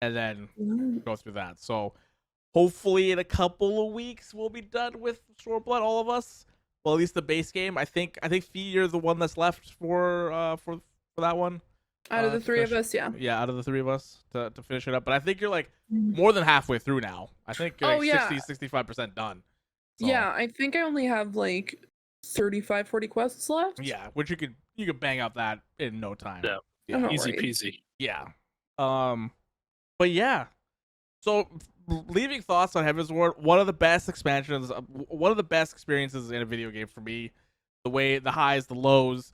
S1: and then go through that. So hopefully in a couple of weeks we'll be done with Stormblood, all of us. Well, at least the base game. I think Fee, you're the one that's left for that one.
S2: Out of the three of us, yeah.
S1: Yeah, out of the three of us to finish it up. But I think you're like more than halfway through now. I think you're 60-65% done. So,
S2: yeah, I think I only have like 35, 40 quests left.
S1: Yeah, which you could bang out that in no time.
S3: Yeah. Easy peasy.
S1: Yeah. But yeah. So leaving thoughts on Heavensward, one of the best experiences in a video game for me. The highs, the lows.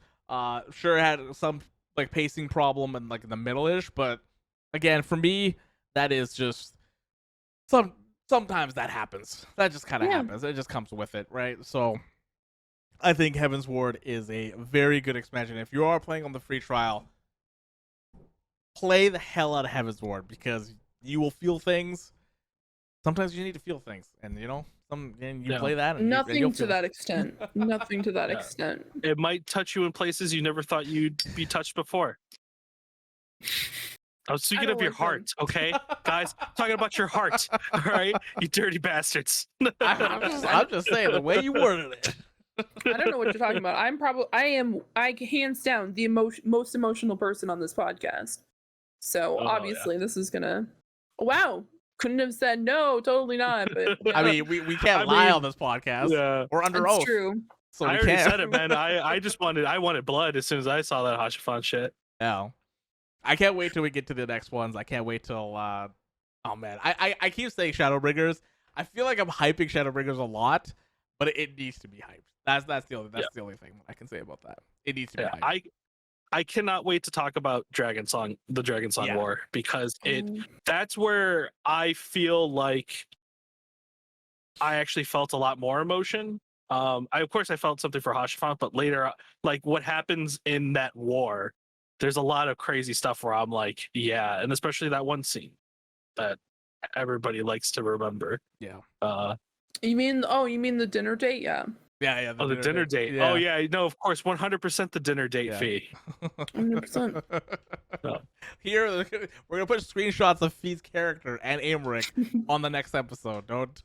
S1: Sure, it had some like pacing problem and like in the middle-ish, but again, for me, that is just sometimes that happens. That just kind of happens. It just comes with it, right? So I think Heavensward is a very good expansion. If you are playing on the free trial, play the hell out of Heavensward because you will feel things. Sometimes you need to feel things, and you play that. And
S2: Nothing to that extent. Nothing to that extent.
S3: It might touch you in places you never thought you'd be touched before. I was speaking of your heart, okay, guys. I'm talking about your heart, all right? You dirty bastards.
S1: I'm just saying the way you worded it.
S2: I don't know what you're talking about. I hands down the most emotional person on this podcast. So obviously this is gonna. Wow, couldn't have said no. Totally not. But
S1: I mean, we can't lie on this podcast.
S3: Yeah,
S1: we're under
S2: that's
S1: oath.
S2: True.
S1: So
S3: I
S1: we
S3: already
S1: can't.
S3: said it, man. I wanted blood as soon as I saw that Hashifan shit.
S1: Yeah. I can't wait till we get to the next ones. I can't wait till oh man. I keep saying Shadowbringers. I feel like I'm hyping Shadowbringers a lot, but it needs to be hyped. That's the only thing I can say about that. It needs to be hyped.
S3: I cannot wait to talk about the Dragon Song War, because that's where I feel like I actually felt a lot more emotion. Of course I felt something for Hashifan, but later, like what happens in that war, there's a lot of crazy stuff where I'm like, yeah, and especially that one scene that everybody likes to remember.
S1: Yeah.
S2: You mean the dinner date? Yeah.
S1: Yeah.
S3: The dinner date.
S1: Yeah.
S3: Oh yeah, no, of course, 100% the dinner date fee.
S2: 100%.
S1: Here, we're gonna put screenshots of Fee's character and Aymeric on the next episode. Don't.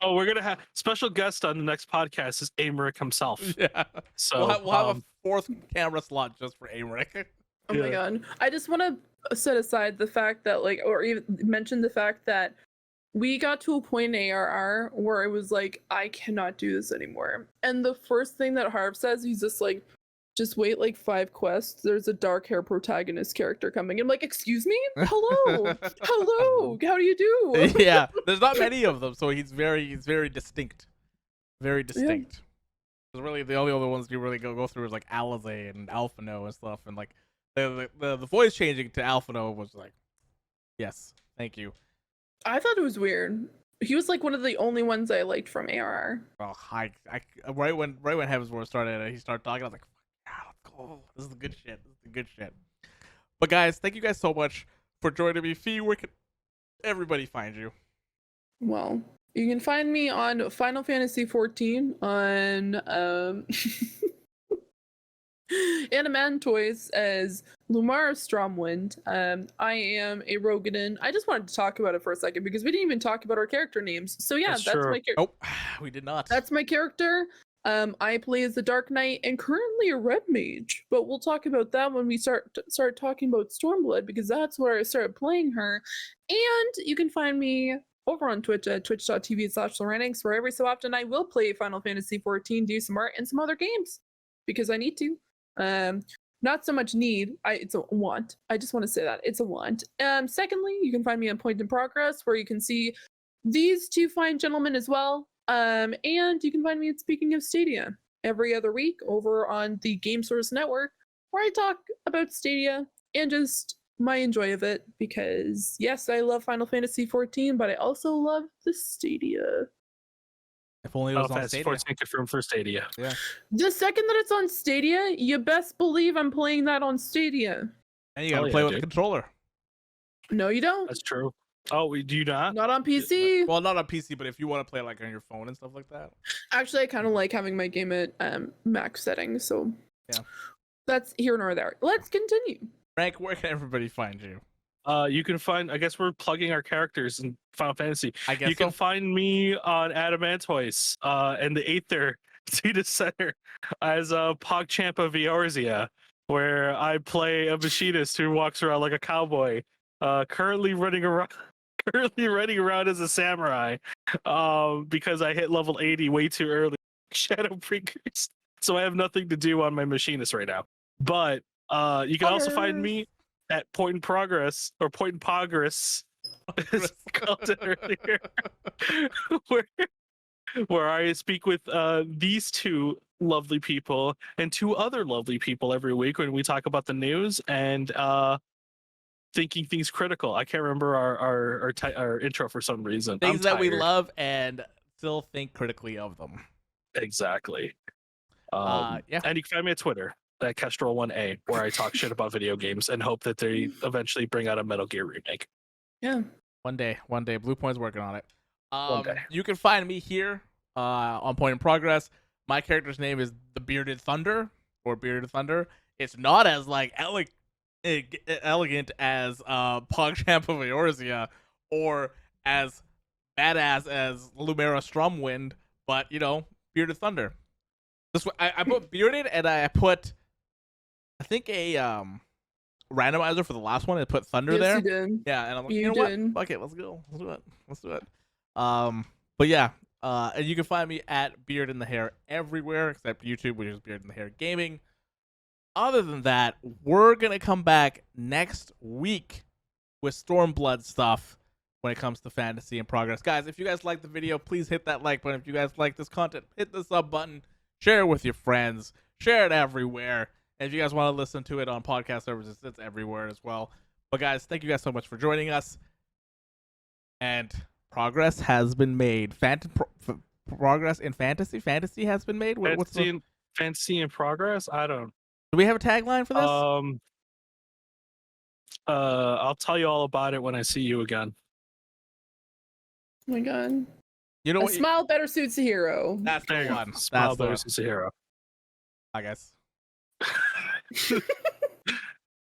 S3: Oh, we're gonna have special guest on the next podcast is Aymeric himself.
S1: Yeah.
S3: So
S1: we'll have a fourth camera slot just for Aymeric.
S2: Oh my god. I just want to set aside the fact that or even mention the fact that we got to a point in ARR where I was like, I cannot do this anymore. And the first thing that Harv says, he's just like, just wait like 5 quests. There's a dark hair protagonist character coming. I'm like, excuse me? Hello. Hello. How do you do?
S1: Yeah. There's not many of them, so he's very distinct. Very distinct. Yeah. Really, the only other ones you really go through is like Alizé and Alphino and stuff, and like the voice changing to Alphino was like, yes, thank you.
S2: I thought it was weird. He was like one of the only ones I liked from ARR.
S1: Well, I right when Heavensward started, he started talking. I was like, yeah, let's go. This is the good shit. This is the good shit. But guys, thank you guys so much for joining me. Fee, where can everybody find you?
S2: Well, you can find me on Final Fantasy 14 on Animan Toys as Lumara Stromwind. I am a Rogadin. I just wanted to talk about it for a second because we didn't even talk about our character names. So yeah, that's my character.
S1: Oh, we did not.
S2: That's my character. I play as the Dark Knight and currently a Red Mage, but we'll talk about that when we start talking about Stormblood, because that's where I started playing her. And you can find me over on Twitch at twitch.tv/Loranix, where every so often I will play Final Fantasy 14, do some art and some other games because I need to. Not so much need, it's a want. I just want to say that it's a want. Secondly, you can find me on Point in Progress, where you can see these two fine gentlemen as well. And you can find me at Speaking of Stadia every other week over on the Game Source Network, where I talk about Stadia and just my enjoy of it, because yes, I love Final Fantasy 14, but I also love the Stadia.
S1: If only it was on Stadia.
S3: 14 confirmed for Stadia.
S1: Yeah.
S2: The second that it's on Stadia, you best believe I'm playing that on Stadia.
S1: And you gotta play with the controller.
S2: No, you don't.
S3: That's true. Oh, do you not?
S2: Not on PC.
S1: Well, not on PC, but if you want to play like on your phone and stuff like that.
S2: Actually, I kind of like having my game at max settings, so
S1: yeah,
S2: that's here nor there. Let's continue.
S1: Frank, where can everybody find you?
S3: You can find. I guess we're plugging our characters in Final Fantasy.
S1: I guess
S3: you can find me on Adamantoise and the Aether Zeta Center as PogChamp of Eorzea, where I play a machinist who walks around like a cowboy. Currently running around as a samurai, because I hit level 80 way too early. Shadowbringers, so I have nothing to do on my machinist right now. But you can also find me at Point in Progress, or Point in Progress, as I called it earlier, where I speak with these two lovely people and 2 other lovely people every week when we talk about the news and thinking things critical. I can't remember our intro for some reason.
S1: Things that we love and still think critically of them.
S3: Exactly.
S1: Yeah.
S3: And you can find me at Twitter at Kestrel1A, where I talk shit about video games and hope that they eventually bring out a Metal Gear remake.
S2: Yeah.
S1: One day. Blue Point's working on it.
S3: One day.
S1: You can find me here on Point in Progress. My character's name is the Bearded Thunder or Bearded Thunder. It's not as like elegant as PogChamp of Eorzea or as badass as Lumera Stromwind, but Bearded Thunder. This I put bearded and I put I think a randomizer for the last one. I put Thunder
S2: Yes,
S1: there.
S2: you did.
S1: Yeah, and I'm like,
S2: You
S1: you know
S2: did.
S1: what? Fuck it, let's go. Let's do it. But yeah, and you can find me at Beard in the Hair everywhere except YouTube, which is Beard in the Hair Gaming. Other than that, we're gonna come back next week with Stormblood stuff when it comes to Fantasy in Progress. Guys, if you guys like the video, please hit that like button. If you guys like this content, hit the sub button. Share it with your friends. Share it everywhere. And if you guys want to listen to it on podcast services, it's everywhere as well. But guys, thank you guys so much for joining us. And progress has been made. Progress in fantasy? Fantasy has been made?
S3: Fantasy in Progress? I don't.
S1: Do we have a tagline for this?
S3: I'll tell you all about it when I see you again.
S2: Oh my god.
S1: You know
S2: A
S1: what?
S2: smile better suits a hero.
S1: That's
S3: There
S1: the
S3: you go.
S1: one.
S3: Smile
S1: That's the one.
S3: versus a hero.
S1: Bye, guys.